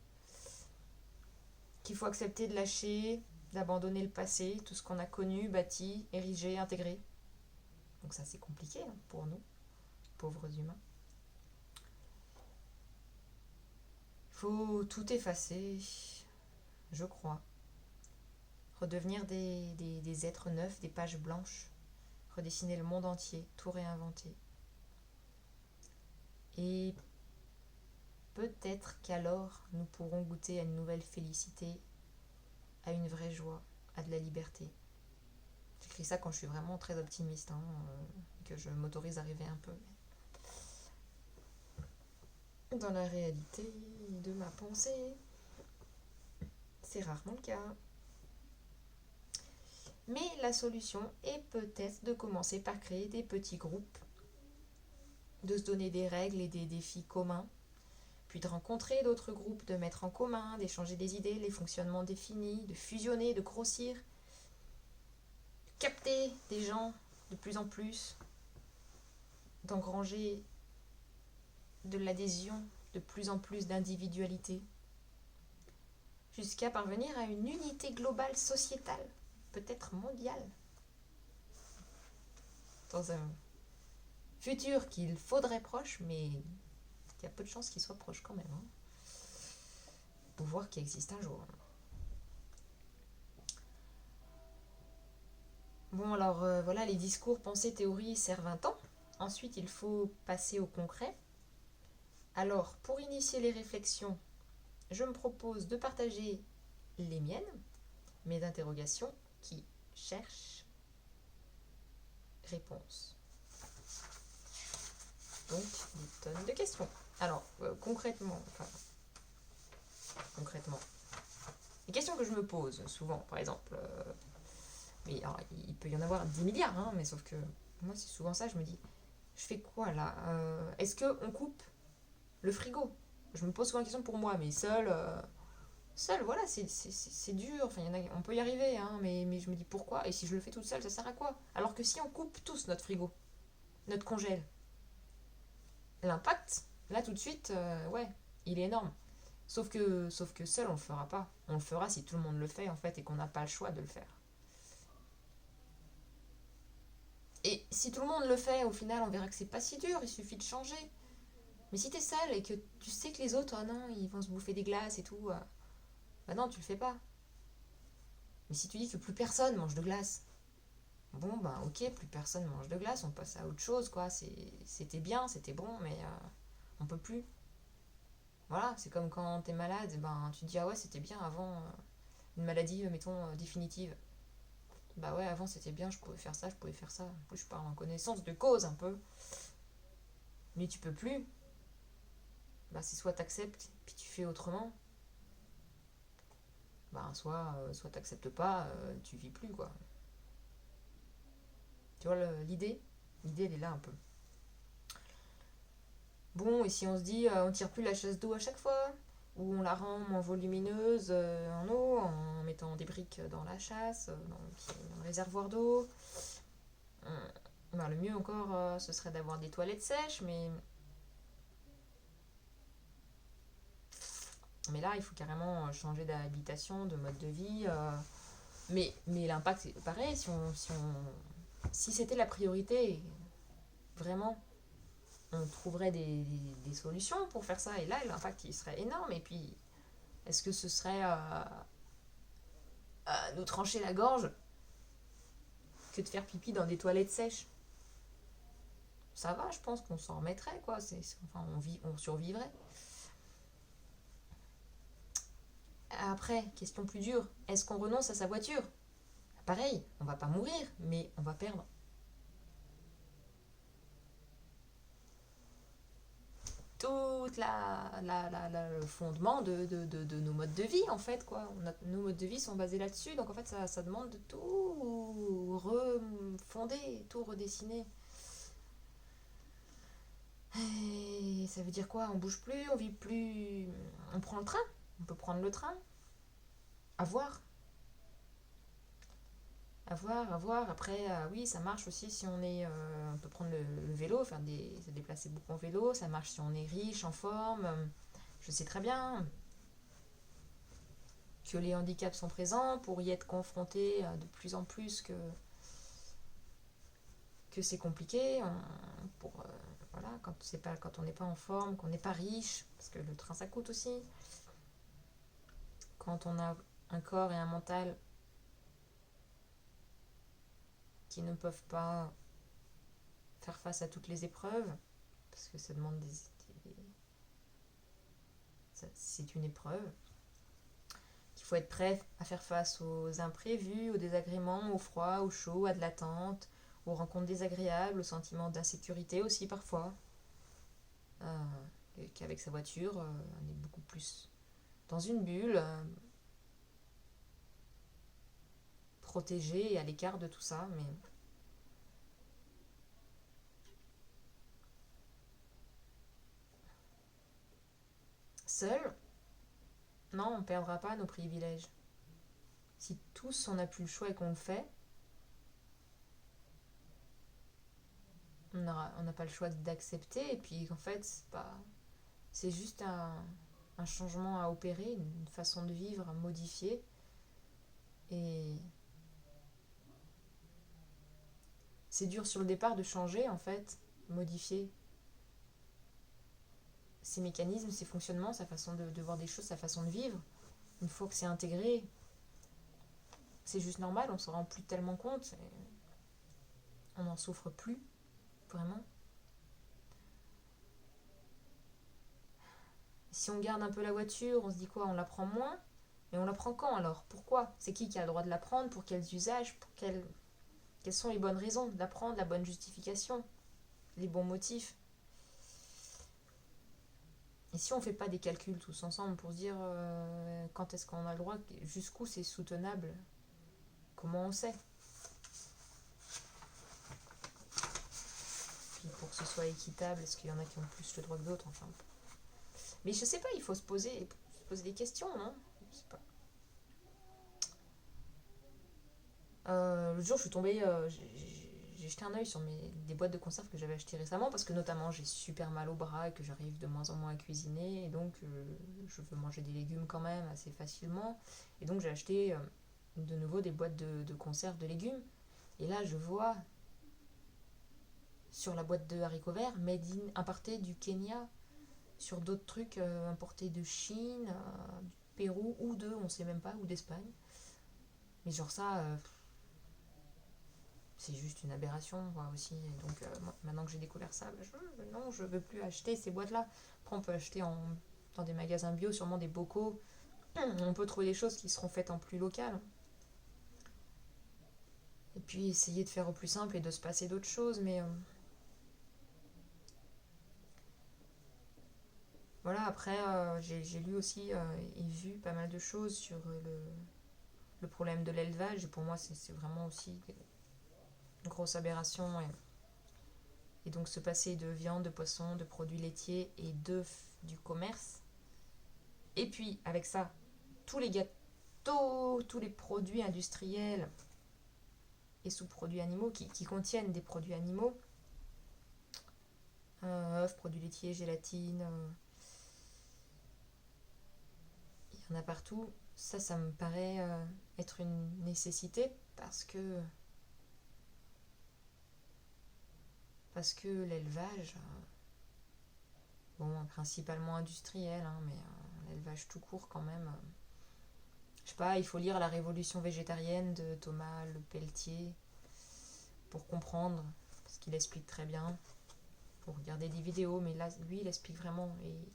S1: Qu'il faut accepter de lâcher, d'abandonner le passé, tout ce qu'on a connu, bâti, érigé, intégré. Donc ça c'est compliqué pour nous, pauvres humains. Il faut tout effacer, je crois. Redevenir des êtres neufs, des pages blanches. Redessiner le monde entier, tout réinventer. Et peut-être qu'alors nous pourrons goûter à une nouvelle félicité, à une vraie joie, à de la liberté. J'écris ça quand je suis vraiment très optimiste, que je m'autorise à rêver un peu. Mais dans la réalité de ma pensée, c'est rarement le cas. Mais la solution est peut-être de commencer par créer des petits groupes, de se donner des règles et des défis communs, puis de rencontrer d'autres groupes, de mettre en commun, d'échanger des idées, les fonctionnements définis, de fusionner, de grossir, de capter des gens de plus en plus, d'engranger de l'adhésion, de plus en plus d'individualité, jusqu'à parvenir à une unité globale sociétale, peut-être mondiale, dans un futur qu'il faudrait proche, mais il y a peu de chances qu'il soit proche quand même. Pouvoir qui existe un jour. Bon, alors voilà, les discours, pensées, théories servent un temps. Ensuite, il faut passer au concret. Alors, pour initier les réflexions, je me propose de partager les miennes, mes interrogations qui cherchent réponse. Donc, des tonnes de questions. Alors, concrètement, les questions que je me pose souvent, par exemple, mais alors, il peut y en avoir 10 milliards, mais sauf que moi, c'est souvent ça, je me dis, je fais quoi là Est-ce qu'on coupe le frigo? Je me pose souvent la question pour moi, mais seul, voilà, c'est dur, enfin, on peut y arriver, mais je me dis pourquoi? Et si je le fais toute seule, ça sert à quoi? Alors que si on coupe tous notre frigo, notre congèle, l'impact, là tout de suite, il est énorme. Sauf que seul, on le fera pas. On le fera si tout le monde le fait, en fait, et qu'on n'a pas le choix de le faire. Et si tout le monde le fait, au final, on verra que c'est pas si dur, il suffit de changer. Mais si t'es seul et que tu sais que les autres, non, ils vont se bouffer des glaces et tout, bah non, tu le fais pas. Mais si tu dis que plus personne mange de glace, bon, bah ok, plus personne mange de glace, on passe à autre chose, quoi. C'était bien, c'était bon, mais on peut plus. Voilà, c'est comme quand t'es malade, ben tu te dis, ah ouais, c'était bien avant, une maladie, mettons, définitive. Bah ouais, avant c'était bien, je pouvais faire ça, je pouvais faire ça. En plus, je parle en connaissance de cause un peu. Mais tu peux plus. Bah c'est soit t'acceptes, puis tu fais autrement. Bah soit t'acceptes pas, tu vis plus, quoi. Tu vois l'idée? L'idée, elle est là un peu. Bon, et si on se dit, on tire plus la chasse d'eau à chaque fois, où on la rend moins volumineuse en eau, en mettant des briques dans la chasse, dans le réservoir d'eau. Le mieux encore, ce serait d'avoir des toilettes sèches, mais là, il faut carrément changer d'habitation, de mode de vie. Mais l'impact, c'est pareil, si c'était la priorité, vraiment, on trouverait des solutions pour faire ça. Et là, l'impact, il serait énorme. Et puis, est-ce que ce serait nous trancher la gorge que de faire pipi dans des toilettes sèches? Ça va, je pense qu'on s'en remettrait, quoi. Enfin, on survivrait. Après, question plus dure, est-ce qu'on renonce à sa voiture? Pareil, on va pas mourir, mais on va perdre tout le fondement de nos modes de vie, en fait, quoi. Nos modes de vie sont basés là-dessus, donc en fait, ça demande de tout refonder, tout redessiner. Et ça veut dire quoi? On bouge plus, on vit plus, on prend le train, on peut prendre le train, à voir. À voir, à voir. Après, oui, ça marche aussi si on peut prendre le vélo, se déplacer beaucoup en vélo. Ça marche si on est riche, en forme. Je sais très bien que les handicaps sont présents pour y être confronté de plus en plus que c'est compliqué. Voilà, quand on n'est pas en forme, qu'on n'est pas riche, parce que le train ça coûte aussi. Quand on a un corps et un mental qui ne peuvent pas faire face à toutes les épreuves, parce que ça demande c'est une épreuve, qu'il faut être prêt à faire face aux imprévus, aux désagréments, au froid, au chaud, à de l'attente, aux rencontres désagréables, aux sentiments d'insécurité aussi parfois. Qu'avec sa voiture, on est beaucoup plus dans une bulle, protégé et à l'écart de tout ça, mais seul, non, on ne perdra pas nos privilèges. Si tous on n'a plus le choix et qu'on le fait, on n'a pas le choix d'accepter, et puis en fait, c'est juste un changement à opérer, une façon de vivre à modifier. Et c'est dur sur le départ de changer, en fait, modifier ses mécanismes, ses fonctionnements, sa façon de voir des choses, sa façon de vivre. Une fois que c'est intégré, c'est juste normal, on s'en rend plus tellement compte. On n'en souffre plus, vraiment. Si on garde un peu la voiture, on se dit quoi? On la prend moins? Mais on la prend quand alors? Pourquoi? C'est qui a le droit de la prendre? Pour quels usages? Quelles sont les bonnes raisons de la prendre? La bonne justification? Les bons motifs? Et si on ne fait pas des calculs tous ensemble pour se dire quand est-ce qu'on a le droit, jusqu'où c'est soutenable, comment on sait? Puis pour que ce soit équitable, est-ce qu'il y en a qui ont plus le droit que d'autres? Enfin, mais je sais pas, il faut se poser des questions, non? Je sais pas. L'autre jour, je suis tombée, j'ai jeté un œil sur des boîtes de conserve que j'avais achetées récemment parce que notamment j'ai super mal au bras et que j'arrive de moins en moins à cuisiner et donc je veux manger des légumes quand même assez facilement. Et donc j'ai acheté de nouveau des boîtes de conserve de légumes. Et là, je vois sur la boîte de haricots verts, made in importé du Kenya, sur d'autres trucs importés de Chine, du Pérou ou on sait même pas, ou d'Espagne. Mais genre ça, c'est juste une aberration moi aussi. Et donc maintenant que j'ai découvert ça, non, je veux plus acheter ces boîtes-là. Après, on peut acheter dans des magasins bio sûrement des bocaux. On peut trouver des choses qui seront faites en plus local. Et puis essayer de faire au plus simple et de se passer d'autres choses. Mais voilà, après, j'ai lu aussi et vu pas mal de choses sur le problème de l'élevage. Et pour moi, c'est vraiment aussi une grosse aberration. Et donc se passer de viande, de poisson, de produits laitiers et d'œufs du commerce Et puis, avec ça, tous les gâteaux, tous les produits industriels et sous-produits animaux qui contiennent des produits animaux, œufs, produits laitiers, gélatine, il y en a partout. Ça me paraît être une nécessité parce que l'élevage, bon, principalement industriel, hein, mais l'élevage tout court quand même. Je sais pas, il faut lire La Révolution végétarienne de Thomas Le Pelletier pour comprendre, parce qu'il explique très bien. Pour regarder des vidéos, mais là, lui, il explique vraiment et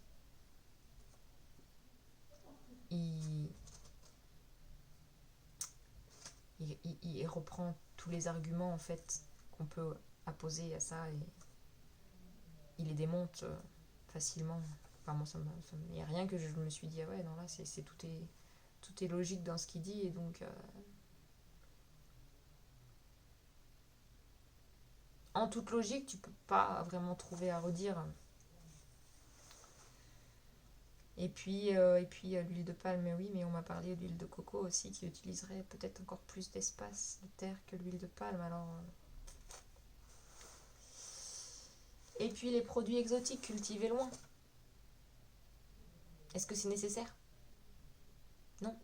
S1: il reprend tous les arguments en fait qu'on peut apposer à ça et il les démonte facilement. Enfin, moi, il n'y a rien que je me suis dit, ah ouais, non, là, tout est logique dans ce qu'il dit et donc. En toute logique, tu peux pas vraiment trouver à redire. Et puis l'huile de palme, oui, mais on m'a parlé d'huile de coco aussi qui utiliserait peut-être encore plus d'espace de terre que l'huile de palme. Alors, et puis les produits exotiques cultivés loin. Est-ce que c'est nécessaire? Non.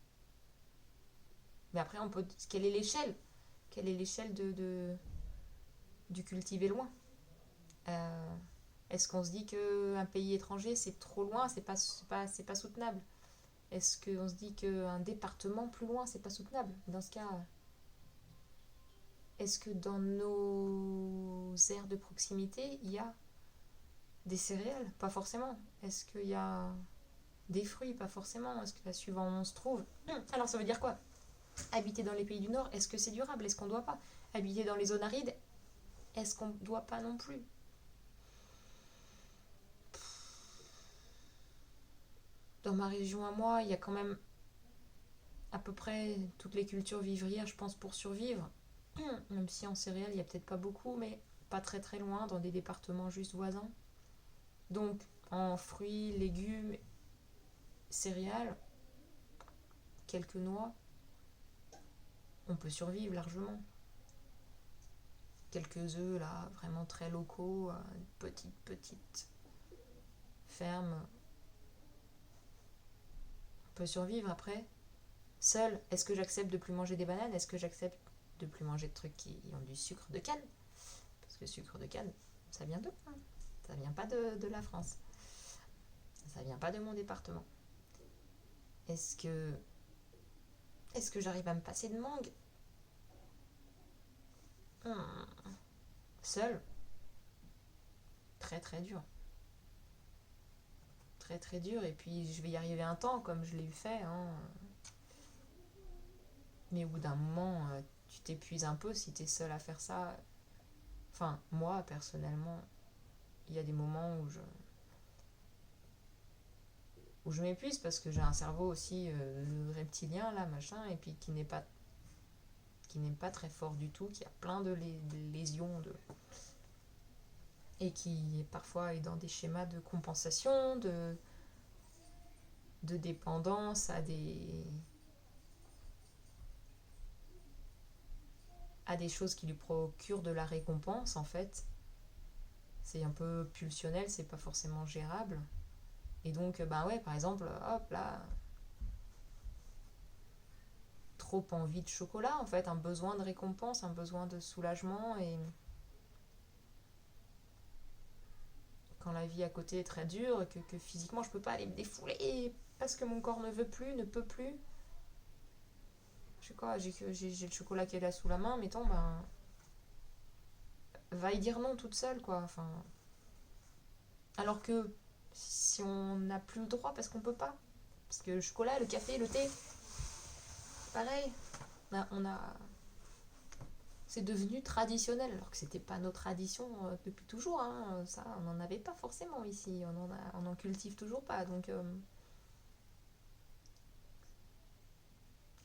S1: Mais après, on peut. Quelle est l'échelle? Quelle est l'échelle du cultivé loin? Est-ce qu'on se dit qu'un pays étranger c'est trop loin, c'est pas soutenable? Est-ce qu'on se dit qu'un département plus loin c'est pas soutenable? Dans ce cas, est-ce que dans nos aires de proximité il y a des céréales? Pas forcément. Est-ce qu'il y a des fruits? Pas forcément. Est-ce que là suivant où on se trouve? Alors ça veut dire quoi? Habiter dans les pays du Nord, est-ce que c'est durable? Est-ce qu'on doit pas? Habiter dans les zones arides, est-ce qu'on doit pas non plus? Dans ma région à moi, il y a quand même à peu près toutes les cultures vivrières, je pense, pour survivre. Même si en céréales, il n'y a peut-être pas beaucoup, mais pas très très loin, dans des départements juste voisins. Donc, en fruits, légumes, céréales, quelques noix, on peut survivre largement. Quelques œufs, là, vraiment très locaux, petite ferme. On peut survivre après. Seul, est-ce que j'accepte de plus manger des bananes? Est-ce que j'accepte de plus manger de trucs qui ont du sucre de canne? Parce que le sucre de canne, ça vient d'eux. Hein. Ça vient pas de la France. Ça vient pas de mon département. Est-ce que j'arrive à me passer de mangue? Seul, très très dur. Très très dur. Et puis je vais y arriver un temps comme je l'ai eu fait. Hein. Mais au bout d'un moment, tu t'épuises un peu si t'es seul à faire ça. Enfin, moi, personnellement, il y a des moments où je m'épuise parce que j'ai un cerveau aussi reptilien, là, machin, et puis qui n'est pas très fort du tout, qui a plein de lésions, et qui parfois est dans des schémas de compensation, de dépendance à des choses qui lui procurent de la récompense, en fait. C'est un peu pulsionnel, c'est pas forcément gérable. Et donc, ben ouais, par exemple, hop là, trop envie de chocolat, en fait, un besoin de récompense, un besoin de soulagement. Et quand la vie à côté est très dure, que physiquement je peux pas aller me défouler parce que mon corps ne veut plus, ne peut plus. Je sais quoi, j'ai le chocolat qui est là sous la main, mettons, ben. Va y dire non toute seule, quoi. Enfin. Alors que si on n'a plus le droit parce qu'on peut pas. Parce que le chocolat, le café, le thé, pareil. C'est devenu traditionnel, alors que c'était pas nos traditions depuis toujours. Hein. Ça, on n'en avait pas forcément ici. On en cultive toujours pas. Donc.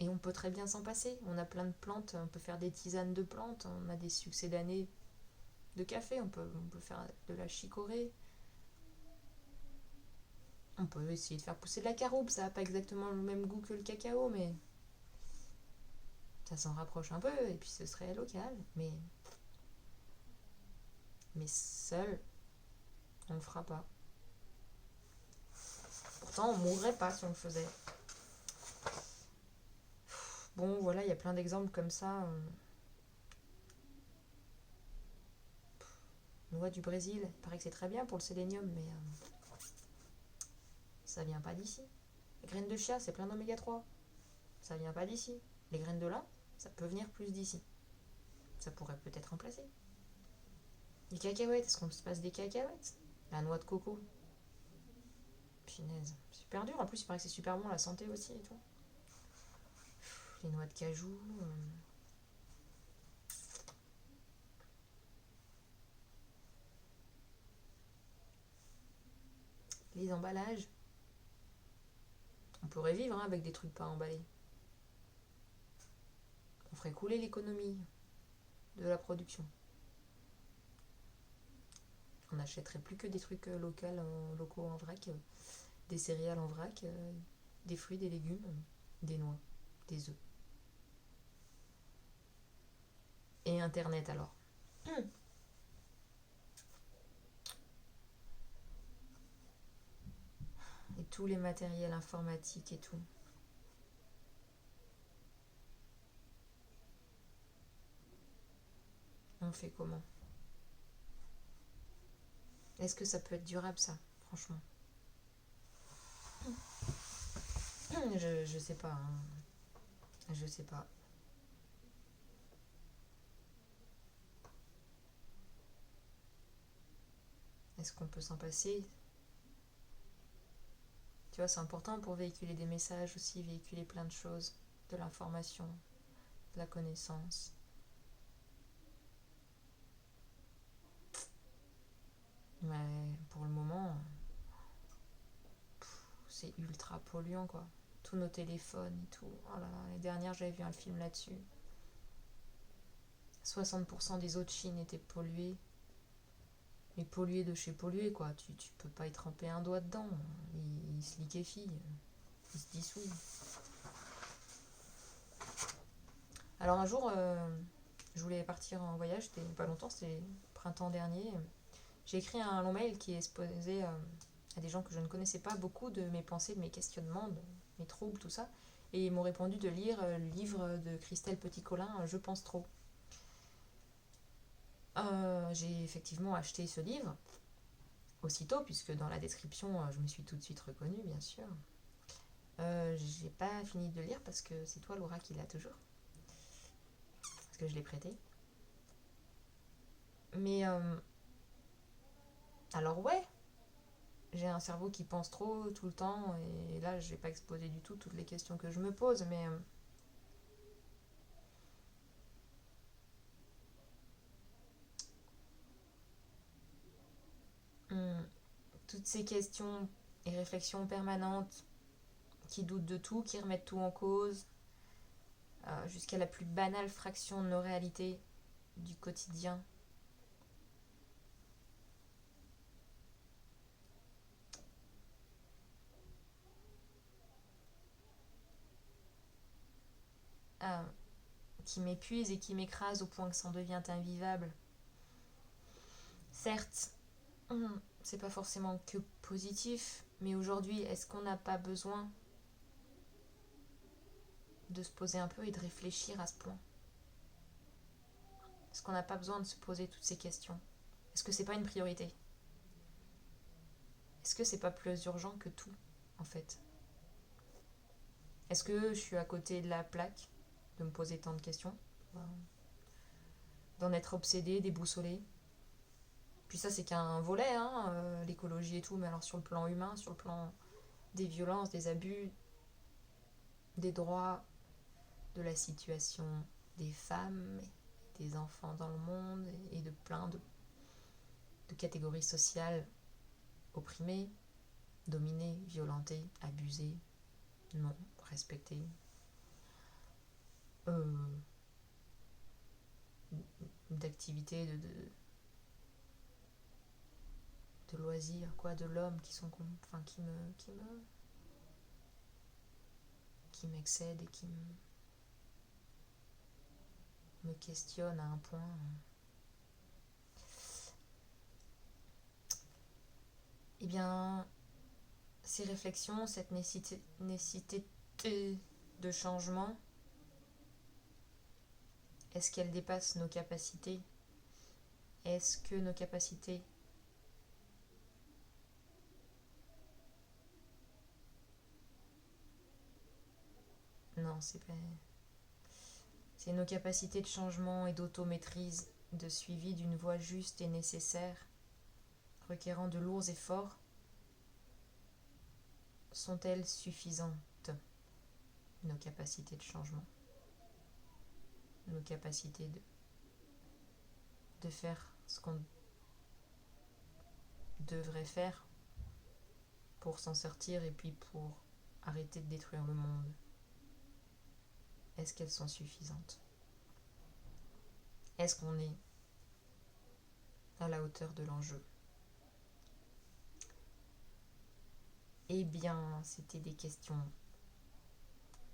S1: Et on peut très bien s'en passer. On a plein de plantes, on peut faire des tisanes de plantes, on a des succès d'années de café, on peut faire de la chicorée. On peut essayer de faire pousser de la caroube, ça n'a pas exactement le même goût que le cacao, mais ça s'en rapproche un peu, et puis ce serait local, mais seul, on le fera pas. Pourtant, on mourrait pas si on le faisait. Bon, voilà, il y a plein d'exemples comme ça. Noix du Brésil, il paraît que c'est très bien pour le sélénium, mais ça vient pas d'ici. Les graines de chia, c'est plein d'oméga 3. Ça vient pas d'ici. Les graines de lin, ça peut venir plus d'ici. Ça pourrait peut-être remplacer. Les cacahuètes, est-ce qu'on se passe des cacahuètes? La noix de coco. Punaise, super dur. En plus, il paraît que c'est super bon, la santé aussi et tout. Les noix de cajou. Les emballages. On pourrait vivre avec des trucs pas emballés. On ferait couler l'économie de la production. On n'achèterait plus que des trucs locaux en vrac, des céréales en vrac, des fruits, des légumes, des noix, des œufs. Et Internet alors. Et tous les matériels informatiques et tout. On fait comment? Est-ce que ça peut être durable ça, franchement? Je sais pas. Je sais pas. Est-ce qu'on peut s'en passer? Tu vois, c'est important pour véhiculer des messages aussi, véhiculer plein de choses, de l'information, de la connaissance. Mais pour le moment, c'est ultra polluant quoi. Tous nos téléphones et tout. Oh là là, l'année dernière j'avais vu un film là-dessus. 60% des eaux de Chine étaient polluées. Mais pollué de chez pollué quoi. Tu peux pas y tremper un doigt dedans. Il se liquéfie. Il se dissout. Alors un jour, je voulais partir en voyage, c'était pas longtemps, c'était printemps dernier. J'ai écrit un long mail qui est exposé à des gens que je ne connaissais pas beaucoup de mes pensées, de mes questionnements, de mes troubles, tout ça. Et ils m'ont répondu de lire le livre de Christelle Petit-Colin, Je pense trop. J'ai effectivement acheté ce livre, aussitôt, puisque dans la description, je me suis tout de suite reconnue, bien sûr. J'ai pas fini de le lire parce que c'est toi, Laura, qui l'a toujours. Parce que je l'ai prêté. Mais, alors ouais, j'ai un cerveau qui pense trop tout le temps, et là, je vais pas exposer du tout toutes les questions que je me pose, mais toutes ces questions et réflexions permanentes qui doutent de tout, qui remettent tout en cause, jusqu'à la plus banale fraction de nos réalités du quotidien. Euh, qui m'épuisent et qui m'écrasent au point que ça en devient invivable. Certes, c'est pas forcément que positif, mais aujourd'hui, est-ce qu'on n'a pas besoin de se poser un peu et de réfléchir à ce point? Est-ce qu'on n'a pas besoin de se poser toutes ces questions? Est-ce que c'est pas une priorité? Est-ce que c'est pas plus urgent que tout, en fait? Est-ce que je suis à côté de la plaque de me poser tant de questions? D'en être obsédée, déboussolée? Puis ça, c'est qu'un volet, l'écologie et tout, mais alors sur le plan humain, sur le plan des violences, des abus, des droits, de la situation des femmes, des enfants dans le monde et de plein de catégories sociales opprimées, dominées, violentées, abusées, non respectées, d'activités de loisirs, quoi, de l'homme qui m'excède et qui me questionne à un point. Eh bien, ces réflexions, cette nécessité de changement, est-ce qu'elle dépasse nos capacités? Est-ce que nos capacités Non, c'est pas... C'est nos capacités de changement et d'automaîtrise, de suivi d'une voie juste et nécessaire, requérant de lourds efforts, sont-elles suffisantes? Nos capacités de changement, nos capacités de faire ce qu'on devrait faire pour s'en sortir et puis pour arrêter de détruire le monde. Est-ce qu'elles sont suffisantes? Est-ce qu'on est à la hauteur de l'enjeu? Eh bien, c'était des questions.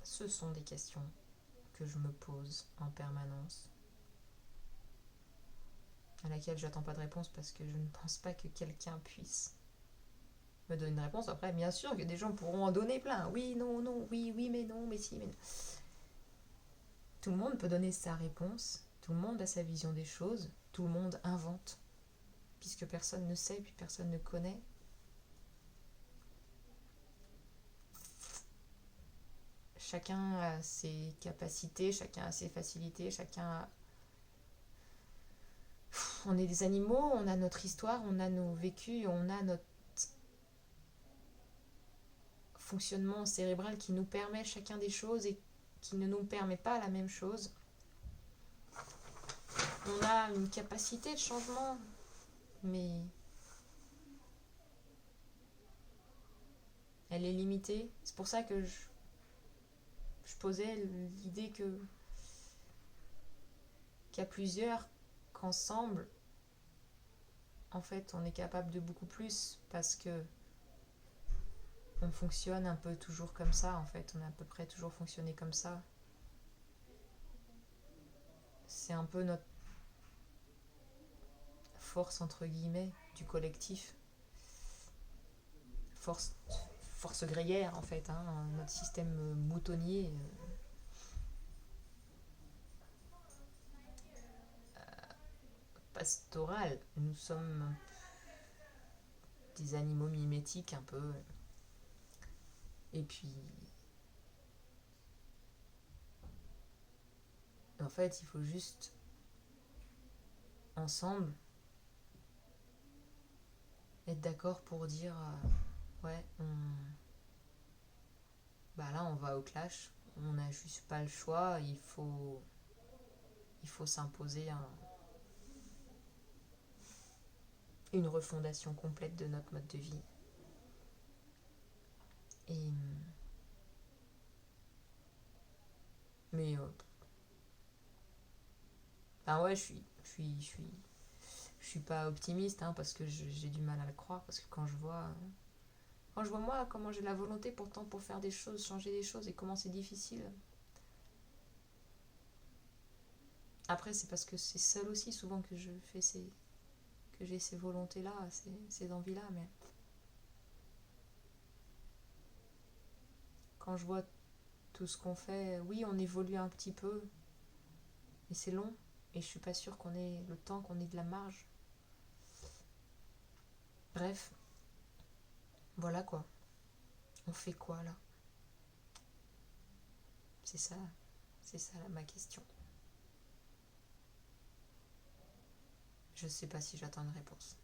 S1: Ce sont des questions que je me pose en permanence, à laquelle j'attends pas de réponse parce que je ne pense pas que quelqu'un puisse me donner une réponse. Après, bien sûr que des gens pourront en donner plein. Oui, non, non, oui, oui, mais non, mais si, mais non. Tout le monde peut donner sa réponse, tout le monde a sa vision des choses, tout le monde invente, puisque personne ne sait, puis personne ne connaît. Chacun a ses capacités, chacun a ses facilités, chacun a... On est des animaux, on a notre histoire, on a nos vécus, on a notre fonctionnement cérébral qui nous permet chacun des choses et qui ne nous permet pas la même chose. On a une capacité de changement, mais elle est limitée. C'est pour ça que je posais l'idée qu'à plusieurs, qu'ensemble, en fait, on est capable de beaucoup plus parce que on fonctionne un peu toujours comme ça, en fait. On a à peu près toujours fonctionné comme ça. C'est un peu notre force, entre guillemets, du collectif. Force grégaire, en fait, hein, notre système moutonnier. Pastoral. Nous sommes des animaux mimétiques, un peu. Et puis... En fait, il faut juste, ensemble, être d'accord pour dire ouais, là on va au clash, on n'a juste pas le choix, il faut s'imposer une refondation complète de notre mode de vie. Et mais ouais, je suis pas optimiste, hein, parce que j'ai du mal à le croire, parce que quand je vois moi comment j'ai la volonté pourtant pour faire des choses, changer des choses, et comment c'est difficile. Après, c'est parce que c'est seul aussi souvent que je fais que j'ai ces volontés-là, ces envies-là, mais quand je vois tout ce qu'on fait, oui, on évolue un petit peu, mais c'est long, et je suis pas sûre qu'on ait le temps, qu'on ait de la marge. Bref, voilà quoi. On fait quoi là? C'est ça ma question. Je sais pas si j'attends une réponse.